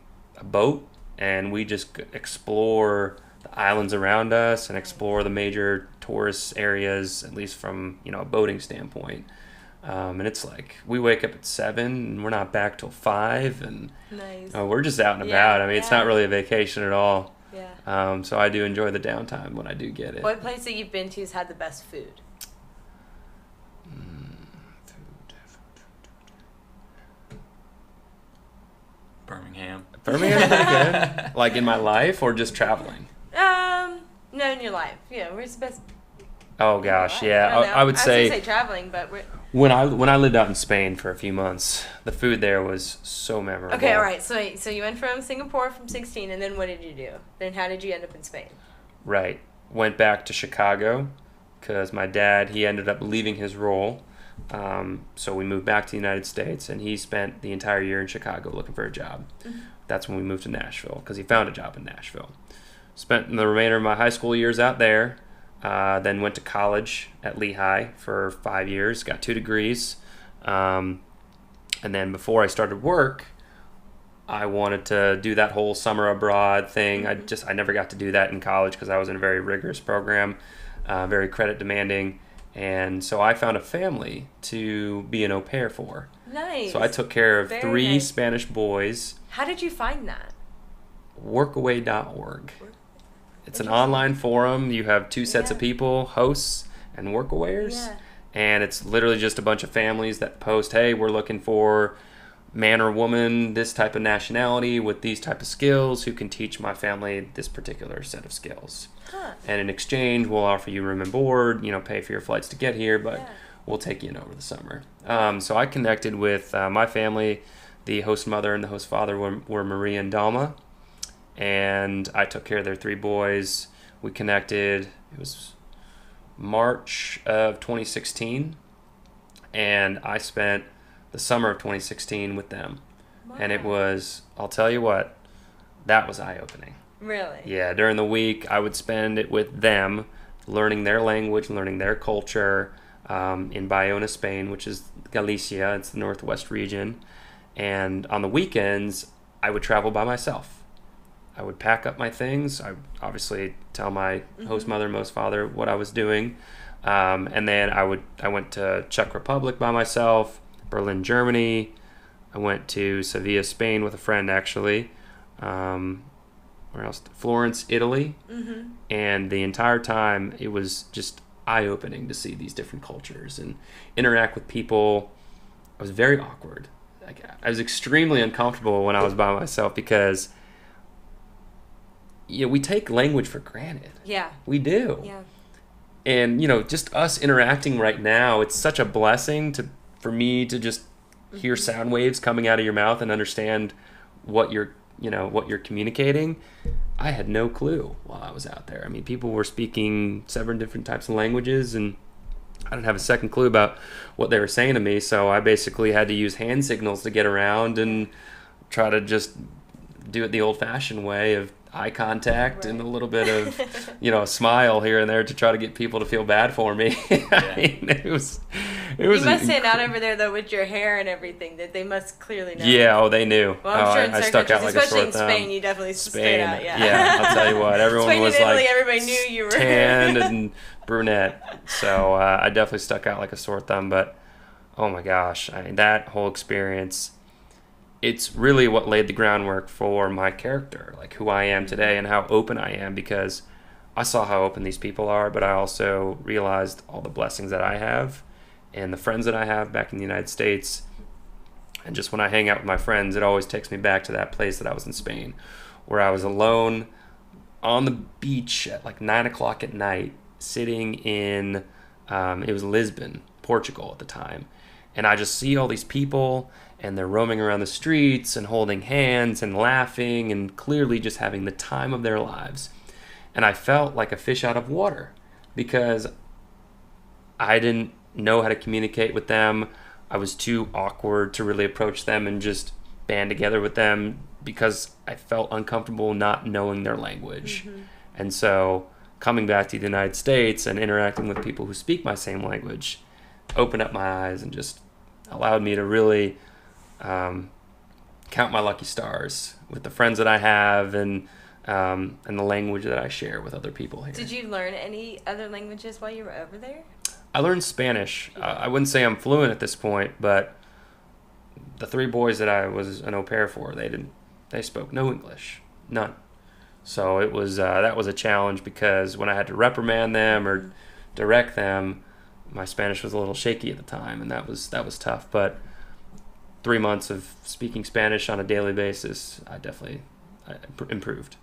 boat and we just explore the islands around us and explore the major tourist areas, at least from a boating standpoint. And it's like we wake up at 7 and we're not back till 5, and Nice. we're just out and Yeah, about. It's yeah. not really a vacation at all. Yeah. So I do enjoy the downtime when I do get it. What place that you've been to has had the best food? Birmingham. Birmingham is pretty good. Like in my life or just traveling? No, in your life. Yeah, where's the best? Oh gosh, I yeah. don't know. I would I was say gonna say traveling, but When I lived out in Spain for a few months, the food there was so memorable. Okay, all right. So you went from Singapore from 16, and then what did you do? Then how did you end up in Spain? Right. Went back to Chicago because my dad, he ended up leaving his role. So we moved back to the United States, and he spent the entire year in Chicago looking for a job. Mm-hmm. That's when we moved to Nashville because he found a job in Nashville. Spent the remainder of my high school years out there. Then went to college at Lehigh for 5 years, got 2 degrees. And then before I started work, I wanted to do that whole summer abroad thing. Mm-hmm. I never got to do that in college because I was in a very rigorous program, very credit demanding. And so I found a family to be an au pair for. Nice. So I took care of Very 3 nice. Spanish boys. How did you find that? Workaway.org. It's an online forum. You have 2 sets of people, hosts and workawayers. Yeah. And it's literally just a bunch of families that post, hey, we're looking for man or woman, this type of nationality with these type of skills who can teach my family this particular set of skills. Huh. And in exchange, we'll offer you room and board, pay for your flights to get here, but we'll take you in over the summer. So I connected with my family. The host mother and the host father were Maria and Dalma. And I took care of their 3 boys. We connected. It was March of 2016. And I spent the summer of 2016 with them. Wow. And it was, I'll tell you what, that was eye-opening. Really? Yeah, during the week, I would spend it with them, learning their language, learning their culture, in Bayona, Spain, which is Galicia. It's the northwest region. And on the weekends, I would travel by myself. I would pack up my things. I would obviously tell my host mother and host father what I was doing. And then I went to Czech Republic by myself, Berlin, Germany. I went to Sevilla, Spain with a friend, actually. Where else? Florence, Italy. Mm-hmm. And the entire time, it was just eye-opening to see these different cultures and interact with people. I was very awkward. I was extremely uncomfortable when I was by myself because we take language for granted. Yeah. We do. Yeah. And, just us interacting right now, it's such a blessing for me to just hear sound waves coming out of your mouth and understand what you're communicating. I had no clue while I was out there. I mean, people were speaking 7 different types of languages, and I didn't have a second clue about what they were saying to me, so I basically had to use hand signals to get around and try to just do it the old-fashioned way of eye contact and a little bit of, a smile here and there to try to get people to feel bad for me. I mean, it was. You must stand out over there though with your hair and everything. That they must clearly know. Yeah, they knew. Well, I'm sure in I certain stuck countries, out like a especially sore in thumb. Spain, you definitely stood out. Yeah, I'll tell you what, everyone Spain was and Italy, like everybody knew you were tan and brunette. So I definitely stuck out like a sore thumb. But oh my gosh, that whole experience. It's really what laid the groundwork for my character, like who I am today and how open I am, because I saw how open these people are, but I also realized all the blessings that I have and the friends that I have back in the United States. And just when I hang out with my friends, it always takes me back to that place that I was in Spain, where I was alone on the beach at like 9 o'clock at night, sitting in, it was Lisbon, Portugal at the time. And I just see all these people, and they're roaming around the streets and holding hands and laughing and clearly just having the time of their lives. And I felt like a fish out of water because I didn't know how to communicate with them. I was too awkward to really approach them and just band together with them because I felt uncomfortable not knowing their language. Mm-hmm. And so coming back to the United States and interacting with people who speak my same language opened up my eyes and just allowed me to really count my lucky stars with the friends that I have and the language that I share with other people here. Did you learn any other languages while you were over there? I learned Spanish. I wouldn't say I'm fluent at this point, but the 3 boys that I was an au pair for, they spoke no English, none. So it was that was a challenge because when I had to reprimand them or direct them, my Spanish was a little shaky at the time, and that was tough. But 3 months of speaking Spanish on a daily basis, I improved.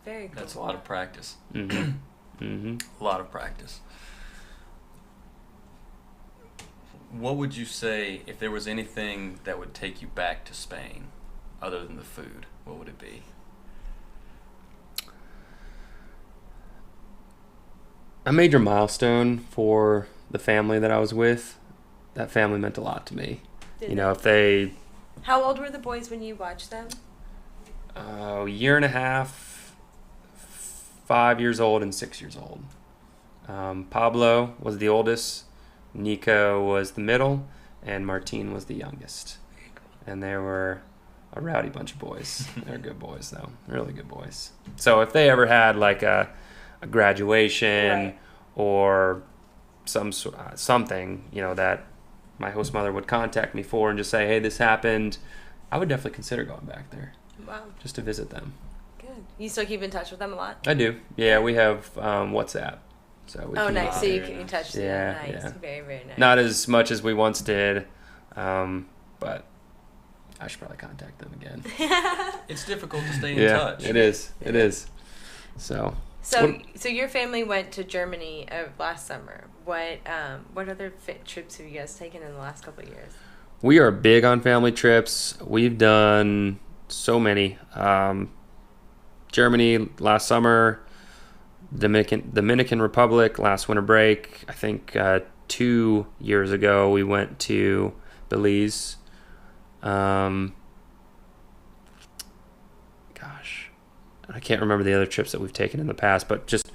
Very cool. That's a lot of practice. Mm-hmm. Mm-hmm. A lot of practice. What would you say if there was anything that would take you back to Spain other than the food? What would it be? A major milestone for the family that I was with. That family meant a lot to me. Did You know, if they How old were the boys when you watched them? a year and a half, 5 years old, and 6 years old. Pablo was the oldest, Nico was the middle, and Martine was the youngest. And they were a rowdy bunch of boys. They're good boys, though. Really good boys. So if they ever had like a graduation Right. or something, you know, that my host mother would contact me for and just say, hey, this happened, I would definitely consider going back there Wow, just to visit them. good. You still keep in touch with them a lot? I do. Yeah, we have WhatsApp. So we Oh, can- nice. So you very can nice. touch them. Yeah, Nice. yeah. Very, very nice. Not as much as we once did, but I should probably contact them again. It's difficult to stay in Yeah, touch. it is. It is. So So your family went to Germany last summer. What other trips have you guys taken in the last couple of years? we are big on family trips. We've done so many. Germany last summer, Dominican Republic last winter break. I think 2 years ago we went to Belize. Gosh, I can't remember the other trips that we've taken in the past, but just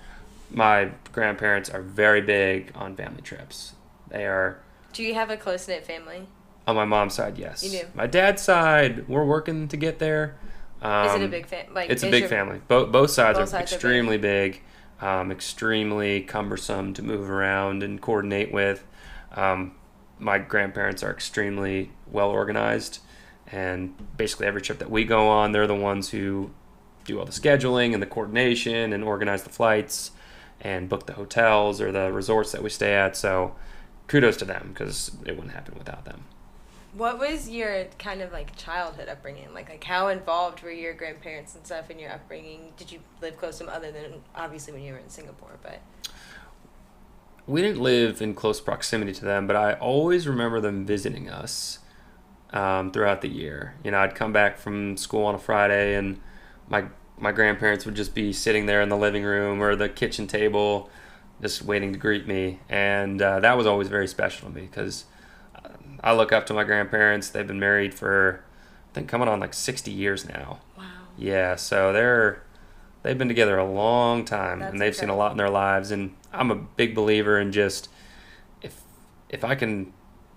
my grandparents are very big on family trips. They are. Do you have a close knit family? On my mom's side, yes. You do? My dad's side, we're working to get there. Is it a big family? Like, It's a is big your- family. Both sides Both are sides are extremely big, extremely cumbersome to move around and coordinate with. My grandparents are extremely well organized, and basically every trip that we go on, they're the ones who do all the scheduling and the coordination and organize the flights and book the hotels or the resorts that we stay at. So kudos to them, because it wouldn't happen without them. What was your kind of like childhood upbringing? Like how involved were your grandparents and stuff in your upbringing? Did you live close to them other than obviously when you were in Singapore? But We didn't live in close proximity to them, but I always remember them visiting us throughout the year. You know, I'd come back from school on a Friday, and my grandparents would just be sitting there in the living room or the kitchen table, just waiting to greet me, and that was always very special to me because I look up to my grandparents. They've been married for, I think, coming on like 60 years now. wow. Yeah, so they've been together a long time, That's and they've seen a incredible. lot in their lives. And I'm a big believer in just if I can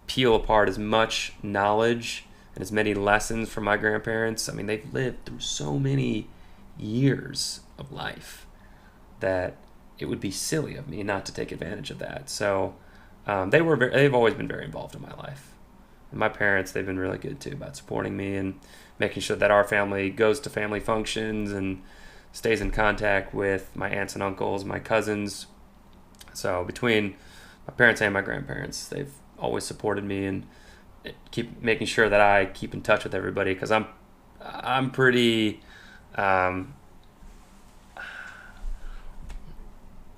peel apart as much knowledge and as many lessons from my grandparents. I mean, they've lived through so many years of life that it would be silly of me not to take advantage of that. So they've always been very involved in my life. And my parents, they've been really good too about supporting me and making sure that our family goes to family functions and stays in contact with my aunts and uncles, my cousins. So between my parents and my grandparents, they've always supported me and keep making sure that I keep in touch with everybody, because I'm pretty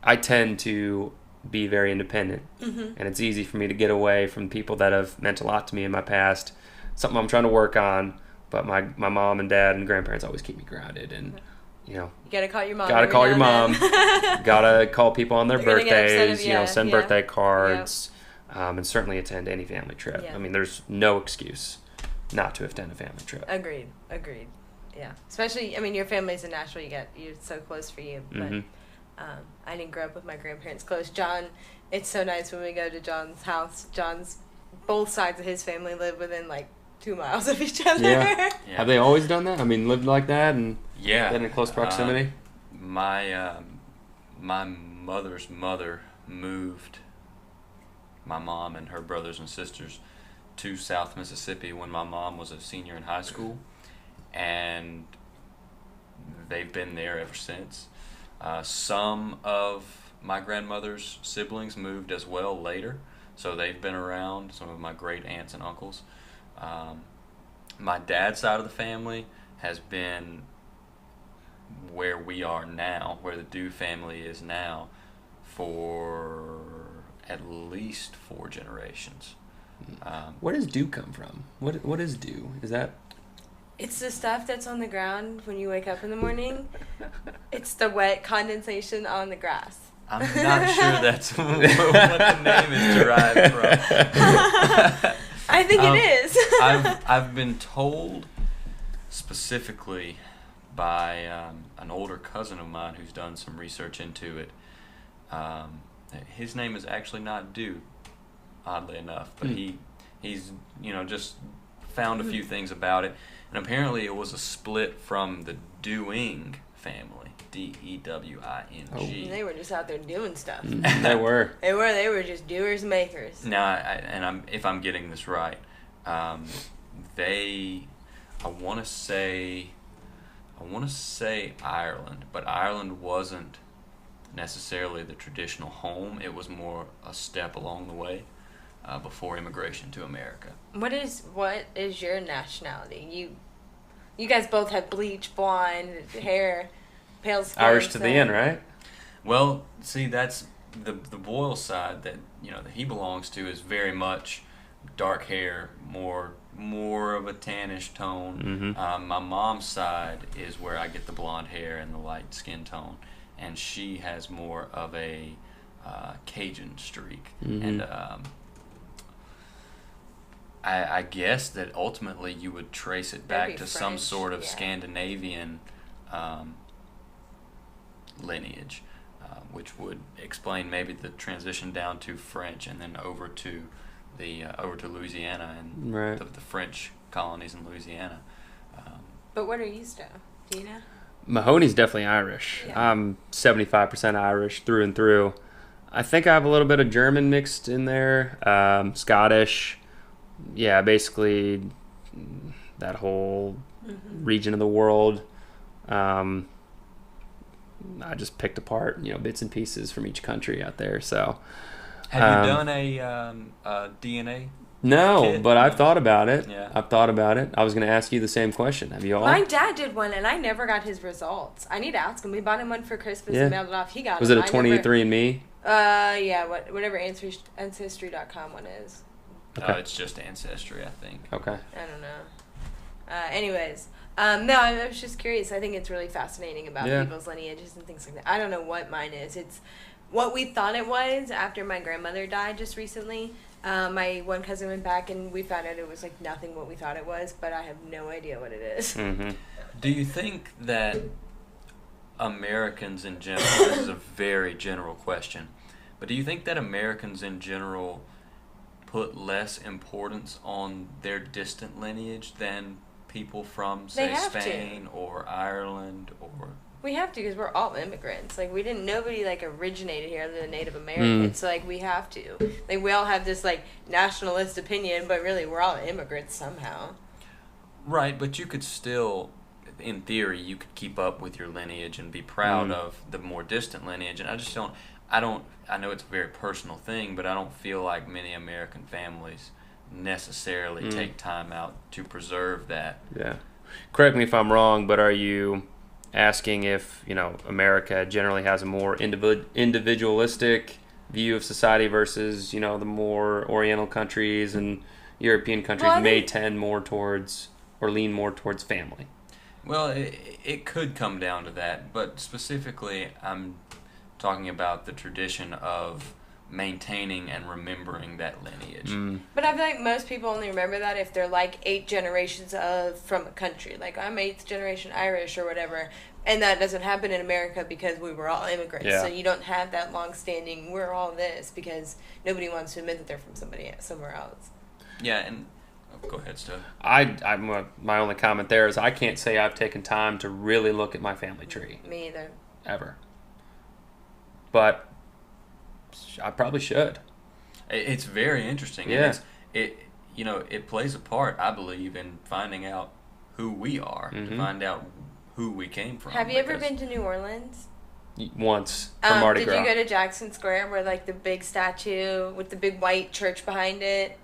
I tend to be very independent, and it's easy for me to get away from people that have meant a lot to me in my past. Something I'm trying to work on, but my mom and dad and grandparents always keep me grounded, and you know, You gotta call your mom. gotta every call now your and mom, then. gotta call people on their They're gonna get upset birthdays, if- you know, yeah, send yeah. birthday cards, and certainly attend any family trip. Yeah. I mean, there's no excuse not to attend a family trip. Agreed. Yeah. Especially, I mean, your family's in Nashville. You're so close for you. But Mhm. I didn't grow up with my grandparents close. John, it's so nice when we go to John's house. Both sides of his family live within like 2 miles of each other. Yeah. Yeah. Have they always done that? I mean, lived like that and Yeah. been in close proximity? My mother's mother moved my mom and her brothers and sisters to South Mississippi when my mom was a senior in high school, and they've been there ever since. Some of my grandmother's siblings moved as well later, so they've been around, some of my great aunts and uncles. My dad's side of the family has been where we are now, where the Dew family is now, for at least 4 generations. Where does dew come from? What is dew? Is that? It's the stuff that's on the ground when you wake up in the morning. It's the wet condensation on the grass. I'm not sure that's what the name is derived from. I think it is. I've been told specifically by an older cousin of mine who's done some research into it. His name is actually not Dew, oddly enough, but he's just found a few things about it, and apparently it was a split from the Dewing family, Dewing. Oh. They were just out there doing stuff. They were. They were just doers and makers. Now, if I'm getting this right, I want to say Ireland, but Ireland wasn't necessarily the traditional home. It was more a step along the way before immigration to America. What is your nationality? You guys both have bleach blonde hair, pale skin. Irish to the end, right? Well, see, that's the Boyle side that he belongs to is very much dark hair, more of a tannish tone. Mm-hmm. My mom's side is where I get the blonde hair and the light skin tone, and she has more of a Cajun streak. Mm-hmm. And I guess that ultimately you would trace it back to some sort of Scandinavian lineage, which would explain maybe the transition down to French and then over to Louisiana and the French colonies in Louisiana. But what are you, Sto? Do you know? Mahoney's definitely Irish. Yeah. I'm 75% Irish through and through. I think I have a little bit of German mixed in there, Scottish. Yeah, basically that whole region of the world. I just picked apart, bits and pieces from each country out there. So, have you done a DNA? No, kit? But I've thought about it. Yeah. I've thought about it. I was going to ask you the same question. Have you all? My dad did one, and I never got his results. I need to ask him. We bought him one for Christmas and mailed it off. He got Was it a 23andMe? Yeah, whatever Ancestry.com one is. Okay. It's just Ancestry, I think. Okay. I don't know. Anyways, no, I was just curious. I think it's really fascinating about people's lineages and things like that. I don't know what mine is. It's what we thought it was after my grandmother died just recently. My one cousin went back and we found out it was like nothing what we thought it was, but I have no idea what it is. Mm-hmm. Do you think that Americans in general, this is a very general question, but do you think that Americans in general put less importance on their distant lineage than people from, say, Spain or Ireland or... We have to, because we're all immigrants. Like, nobody, like, originated here other than Native Americans. So, like, we have to. Like, we all have this, like, nationalist opinion, but really, we're all immigrants somehow. Right, but you could still, in theory, you could keep up with your lineage and be proud of the more distant lineage. And I know it's a very personal thing, but I don't feel like many American families necessarily take time out to preserve that. Yeah. Correct me if I'm wrong, but are you asking if America generally has a more individualistic view of society versus the more Oriental countries and European countries may tend more towards or lean more towards family? Well, it could come down to that, but specifically I'm talking about the tradition of maintaining and remembering that lineage. But I feel like most people only remember that if they're like 8 generations from a country. Like, I'm 8th generation Irish or whatever, and that doesn't happen in America because we were all immigrants. Yeah. So you don't have that long-standing, we're all this, because nobody wants to admit that they're from somewhere else. Yeah, and go ahead, Sto. My only comment there is I can't say I've taken time to really look at my family tree. Me either. Ever. But I probably should. It's very interesting. Yeah. And it plays a part, I believe, in finding out who we are, to find out who we came from. Have you ever been to New Orleans? Once for Mardi Gras. Did you go to Jackson Square where, like, the big statue with the big white church behind it?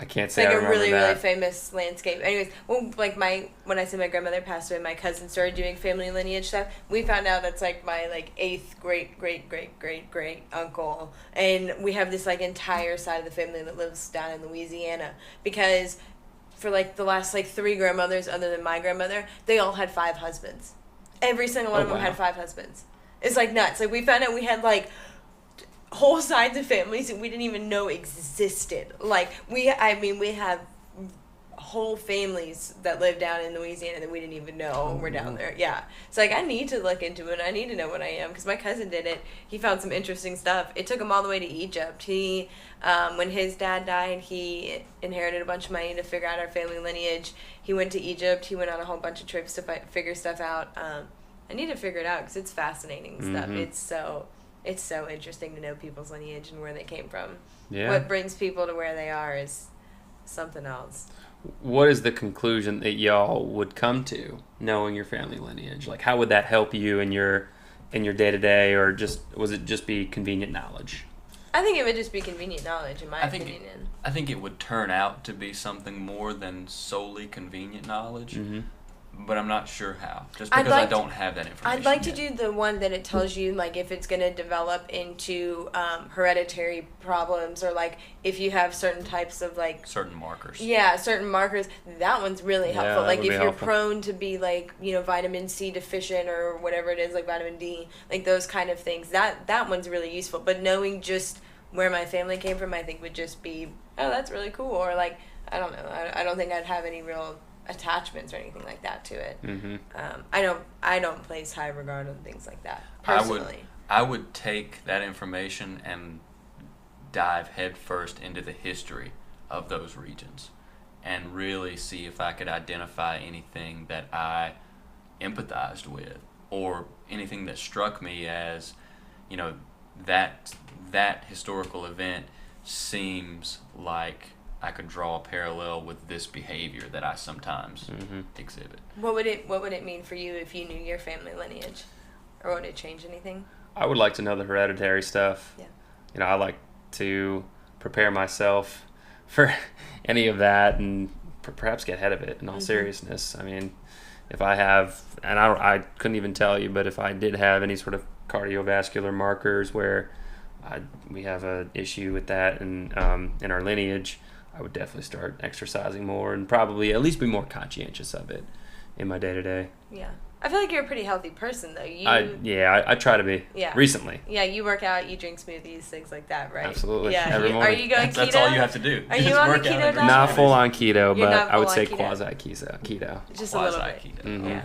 I can't It's say like I a remember really, that. really famous landscape. Anyways, well, like when I said my grandmother passed away, my cousin started doing family lineage stuff. We found out that's like my like 8th great uncle, and we have this like entire side of the family that lives down in Louisiana because for like the last like 3 grandmothers other than my grandmother, they all had 5 husbands. Every single one of them had 5 husbands. It's like nuts. Like we found out we had like whole sides of families that we didn't even know existed. Like we have whole families that live down in Louisiana that we didn't even know were down there. Yeah. So like I need to look into it. I need to know what I am because my cousin did it. He found some interesting stuff. It took him all the way to Egypt. He when his dad died, he inherited a bunch of money to figure out our family lineage. He went to Egypt. He went on a whole bunch of trips to figure stuff out. I need to figure it out because it's fascinating stuff. It's so interesting to know people's lineage and where they came from. Yeah. What brings people to where they are is something else. What is the conclusion that y'all would come to knowing your family lineage? Like, how would that help you in your day-to-day, or was it just be convenient knowledge? I think it would just be convenient knowledge, in my opinion. I think it would turn out to be something more than solely convenient knowledge. Mm-hmm. But I'm not sure how, just because I don't have that information. I'd like to do the one that it tells you, like, if it's going to develop into hereditary problems, or, like, if you have certain types of, like... certain markers. Yeah, certain markers. That one's really helpful. Yeah, like, if you're helpful. prone to be, like, you know, vitamin C deficient or whatever it is, like vitamin D, like, those kind of things, that one's really useful. But knowing just where my family came from, I think would just be, oh, that's really cool. Or, like, I don't know. I don't think I'd have any real attachments or anything like that to it. Mm-hmm. I don't place high regard on things like that personally. I would take that information and dive headfirst into the history of those regions and really see if I could identify anything that I empathized with, or anything that struck me as, you know, that historical event seems like I could draw a parallel with this behavior that I sometimes exhibit. What would it mean for you if you knew your family lineage, or would it change anything? I would like to know the hereditary stuff. Yeah. You know, I like to prepare myself for any of that and perhaps get ahead of it in all seriousness. I mean, if I have, and I couldn't even tell you, but if I did have any sort of cardiovascular markers where we have an issue with that in our lineage, I would definitely start exercising more and probably at least be more conscientious of it in my day-to-day. Yeah. I feel like you're a pretty healthy person, though. I try to be. Yeah. Recently. Yeah, you work out, you drink smoothies, things like that, right? Absolutely. Yeah. Every morning. Are you going keto? That's all you have to do. Are you Just on the work out keto and diet? Not full on keto, You're but not I would full say on keto. quasi-keto. Just a little bit. Quasi-keto. Mm-hmm. Yeah.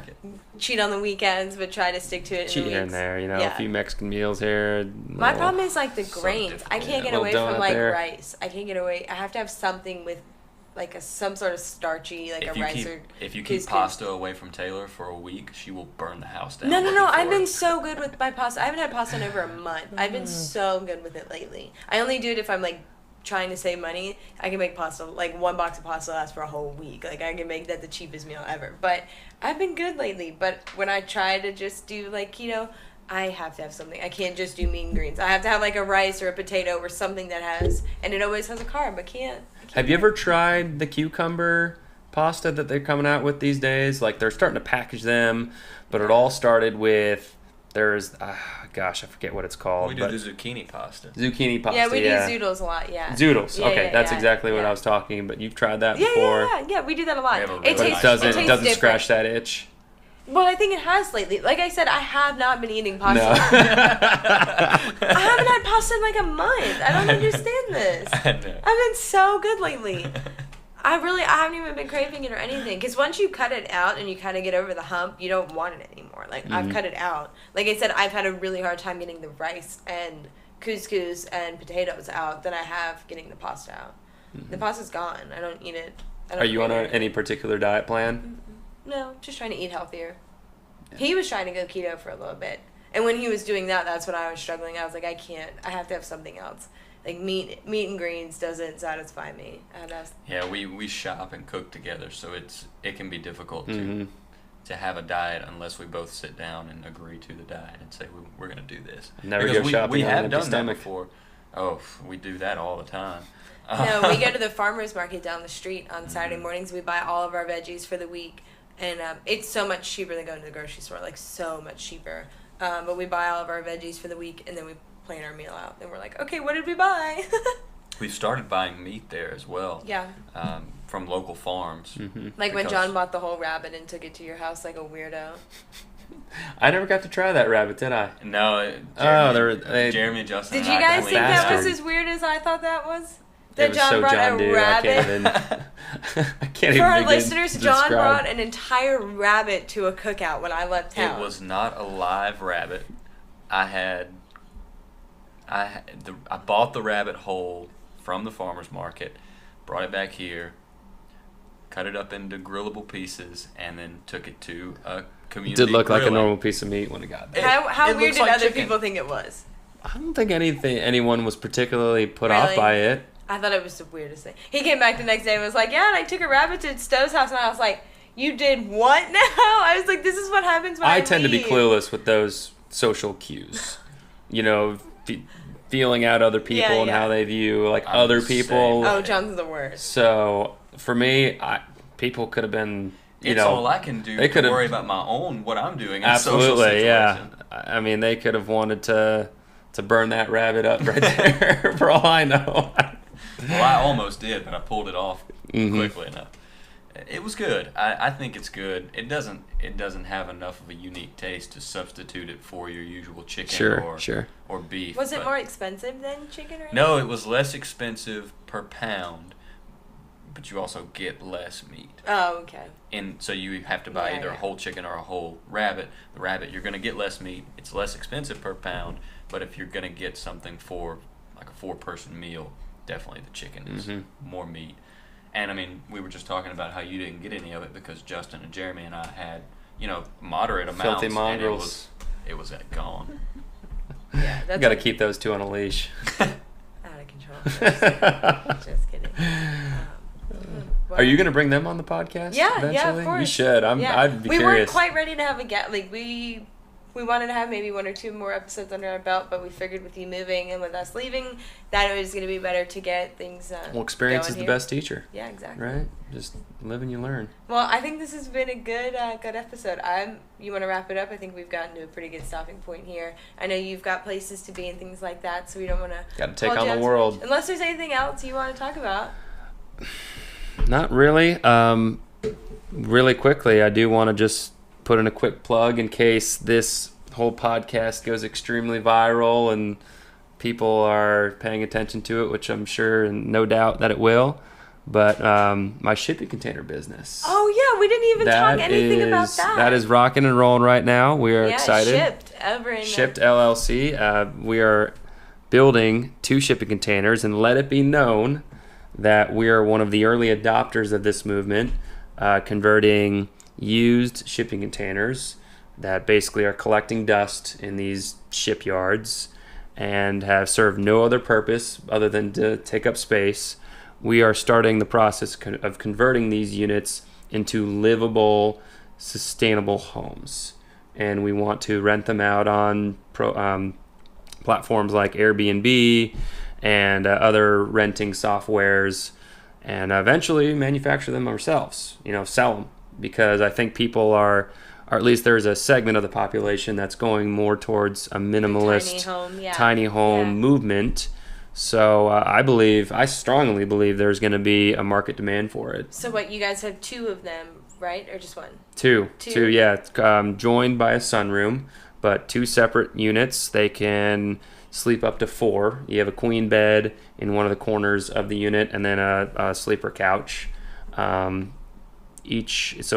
Cheat on the weekends, but try to stick to it. Cheat in the here and weeks. there, you know, Yeah. a few Mexican meals here. My problem is like the grains. I difficult. can't get Little away from donut like there. rice. I can't get away. I have to have something with like some sort of starchy, like If a you rice keep or if you keep couscous. pasta away from Taylor for a week, she will burn the house down. No. looking I've for been it. so good with my pasta. I haven't had pasta in over a month. I've been so good with it lately. I only do it if I'm like trying to save money. I can make pasta, like 1 box of pasta lasts for a whole week. Like I can make that the cheapest meal ever. But I've been good lately. But when I try to just do like keto, I have to have something. I can't just do meat and greens. I have to have like a rice or a potato or something that has, and it always has a carb. I can't Have you ever tried the cucumber pasta that they're coming out with these days? Like, they're starting to package them, but it all started with, I forget what it's called. We do but the zucchini pasta. zucchini pasta. Yeah, we do zoodles a lot. Yeah. Zoodles. Yeah, Okay, yeah, that's yeah, exactly what yeah. I was talking. But you've tried that before. Yeah, we do that a lot. We have a It really But tastes, it doesn't different. scratch that itch. Well, I think it has lately. Like I said, I have not been eating pasta. No. I haven't had pasta in like a month. I don't understand this. I know. I've been so good lately. I haven't even been craving it or anything. Because once you cut it out and you kind of get over the hump, you don't want it anymore. Like, I've cut it out. Like I said, I've had a really hard time getting the rice and couscous and potatoes out than I have getting the pasta out. The pasta's gone. I don't eat it. Are you on crave it. any particular diet plan? No, just trying to eat healthier. He was trying to go keto for a little bit. And when he was doing that, that's when I was struggling. I was like, I can't. I have to have something else. Like meat and greens doesn't satisfy me. Yeah, we shop and cook together, so it can be difficult to have a diet unless we both sit down and agree to the diet and say we're going to do this. Never because go shopping we on have an done empty that stomach. before. Oh, we do that all the time. No, we go to the farmer's market down the street on Saturday mornings. We buy all of our veggies for the week. And it's so much cheaper than going to the grocery store, like so much cheaper. But we buy all of our veggies for the week, and then we plan our meal out. And we're like, okay, what did we buy? We've started buying meat there as well. Yeah. From local farms. Mm-hmm. Like when John bought the whole rabbit and took it to your house like a weirdo. I never got to try that rabbit, did I? No. Jeremy and Justin. Did you guys think that was as weird as I thought that was? That John brought a rabbit. I can't even. For our listeners, John brought an entire rabbit to a cookout when I left town. It was not a live rabbit. I bought the rabbit whole from the farmer's market, brought it back here, cut it up into grillable pieces, and then took it to a community. It did look grilling. like a normal piece of meat when it got there. How weird did other people think it was? I don't think anyone was particularly put off by it. I thought it was the weirdest thing. He came back the next day and was like, yeah, and I took a rabbit to Sto's house, and I was like, you did what now? I was like, this is what happens when I tend to be clueless with those social cues. You know, feeling out other people and how they view other people. Oh, John's the worst. So for me, people could have been. It's all I can do to worry about what I'm doing. In Absolutely, a social situation. Yeah. I mean, they could have wanted to burn that rabbit up right there. For all I know. Well, I almost did, but I pulled it off quickly enough. It was good. I think it's good. It doesn't have enough of a unique taste to substitute it for your usual chicken or beef. Was it more expensive than chicken? Or no, it was less expensive per pound, but you also get less meat. Oh, okay. And so you have to buy either a whole chicken or a whole rabbit. The rabbit, you're going to get less meat. It's less expensive per pound, but if you're going to get something for like a 4-person meal, definitely the chicken is more meat. And I mean, we were just talking about how you didn't get any of it because Justin and Jeremy and I had, moderate amounts. Filthy mongrels. And it was gone. Yeah, that's got to keep those two on a leash. Out of control. Just kidding. Are you going to bring them on the podcast? Yeah, eventually? yeah, of course. You should. I'd be curious. We weren't quite ready to have a guest. Like we wanted to have maybe 1 or 2 more episodes under our belt, but we figured with you moving and with us leaving, that it was going to be better to get things experience is the best teacher. Yeah, exactly. Right? Just live and you learn. Well, I think this has been a good episode. You want to wrap it up? I think we've gotten to a pretty good stopping point here. I know you've got places to be and things like that, so we don't want to... Got to take on the world. Unless there's anything else you want to talk about. Not really. Really quickly, I do want to just put in a quick plug in case this whole podcast goes extremely viral and people are paying attention to it, which I'm sure and no doubt that it will. But my shipping container business. Oh, yeah. We didn't even talk anything about that. That is rocking and rolling right now. We are excited. Shipped LLC. We are building 2 shipping containers, and let it be known that we are one of the early adopters of this movement, converting used shipping containers that basically are collecting dust in these shipyards and have served no other purpose other than to take up space. We are starting the process of converting these units into livable, sustainable homes. And we want to rent them out on platforms like Airbnb and other renting softwares, and eventually manufacture them ourselves, sell them. Because I think people are, or at least there's a segment of the population that's going more towards a minimalist, tiny home movement. So I strongly believe there's going to be a market demand for it. So what, you guys have 2 of them, right? Or just 1? 2, yeah. Joined by a sunroom, but 2 separate units. They can sleep up to 4. You have a queen bed in one of the corners of the unit, and then a sleeper couch. So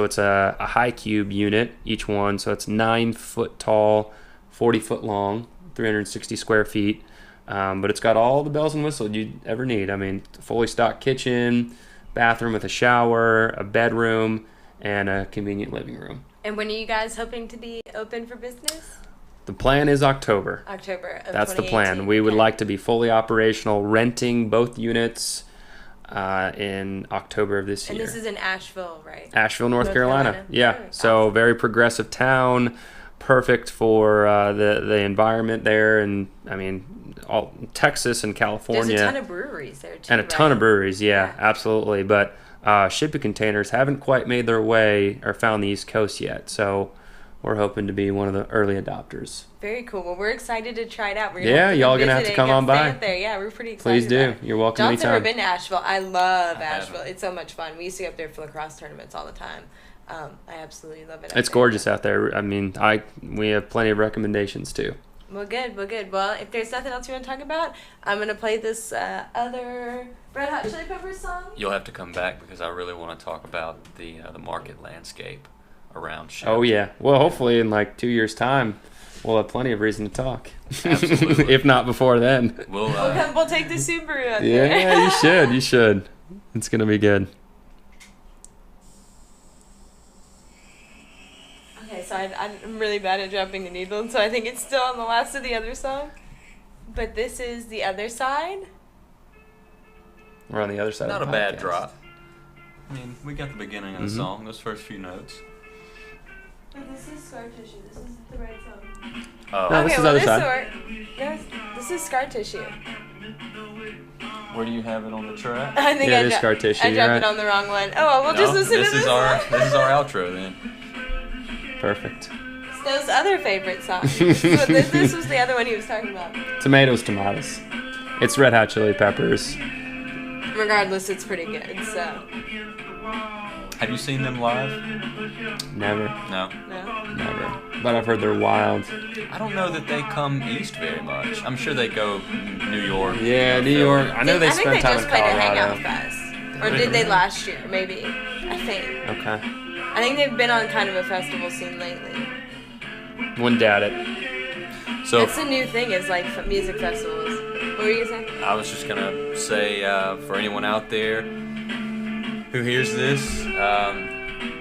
it's a high cube unit, each one. So it's 9 foot tall, 40 foot long, 360 square feet. But it's got all the bells and whistles you'd ever need. I mean, fully stocked kitchen, bathroom with a shower, a bedroom, and a convenient living room. And when are you guys hoping to be open for business? The plan is October. October of That's the plan. We would like to be fully operational, renting both units in October of this year. And this is in Asheville, right? Asheville, North Carolina. Yeah. Awesome. So very progressive town, perfect for the environment there, and I mean, all Texas and California. There's a ton of breweries there too. And a ton right? of breweries, yeah, absolutely. But shipping containers haven't quite made their way or found the East Coast yet, so we're hoping to be one of the early adopters. Very cool. Well, we're excited to try it out. We're Y'all gonna have to come on by. There. Yeah, we're pretty excited. Please do. About it. You're welcome John's anytime. never been to Asheville. I love I Asheville. haven't. It's so much fun. We used to go up there for lacrosse tournaments all the time. I absolutely love it. It's gorgeous out there. I mean, we have plenty of recommendations too. Well, good. Well, if there's nothing else you want to talk about, I'm going to play this other Red Hot Chili Peppers song. You'll have to come back because I really want to talk about the market landscape around Shep. Oh yeah. Well, hopefully in like 2 years' time, we'll have plenty of reason to talk. Absolutely. If not before then. We'll take the Subaru out there. Yeah, you should. It's gonna be good. Okay, so I'm really bad at dropping the needle, and so I think it's still on the last of the other song. But this is the other side. We're on the other side. Not of a the bad podcast. drop. I mean, we got the beginning of the song, those first few notes. But this is Scar Tissue. This is the right song. Oh, No, this is other side. This is Scar Tissue. where do you have it on the track? I think Yeah, it is Scar Tissue. I You're dropped right. it on the wrong one. Oh, we'll just listen to this one. This is our outro then. Perfect. Stowe's other favorite song. So this was the other one he was talking about. Tomatoes. It's Red Hot Chili Peppers. Regardless, it's pretty good. So Have you seen them live? Never. No. no. Never. But I've heard they're wild. I don't know that they come east very much. I'm sure they go New York. Yeah, New York. I know they I think spend they time just in played a Hangout Colorado. Fest, or did they last year? Maybe. I think. Okay. I think they've been on kind of a festival scene lately. Wouldn't doubt it. So It's a new thing. Is like music festivals. What were you gonna say? I was just gonna say for anyone out there who hears this,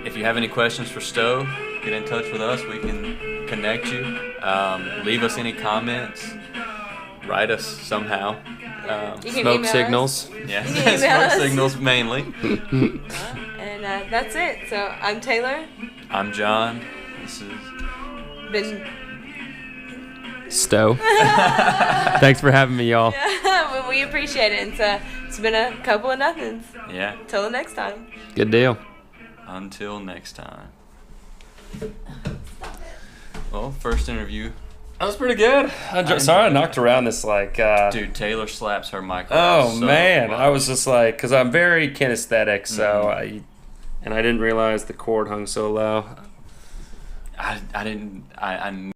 if you have any questions for Sto, get in touch with us. We can connect you. Leave us any comments. Write us somehow. You can Smoke email signals. Yeah, You can email smoke us. signals mainly. And that's it. So I'm Taylor. I'm John. This is. Been Sto. Thanks for having me, y'all. well, we appreciate it. It's been a couple of nothings. Yeah. Till the next time. Good deal. Until next time. Well, first interview. That was pretty good. Sorry I knocked around this like... Dude, Taylor slaps her mic. Oh, so man. much. I was just like... Because I'm very kinesthetic, so... I didn't realize the cord hung so low. I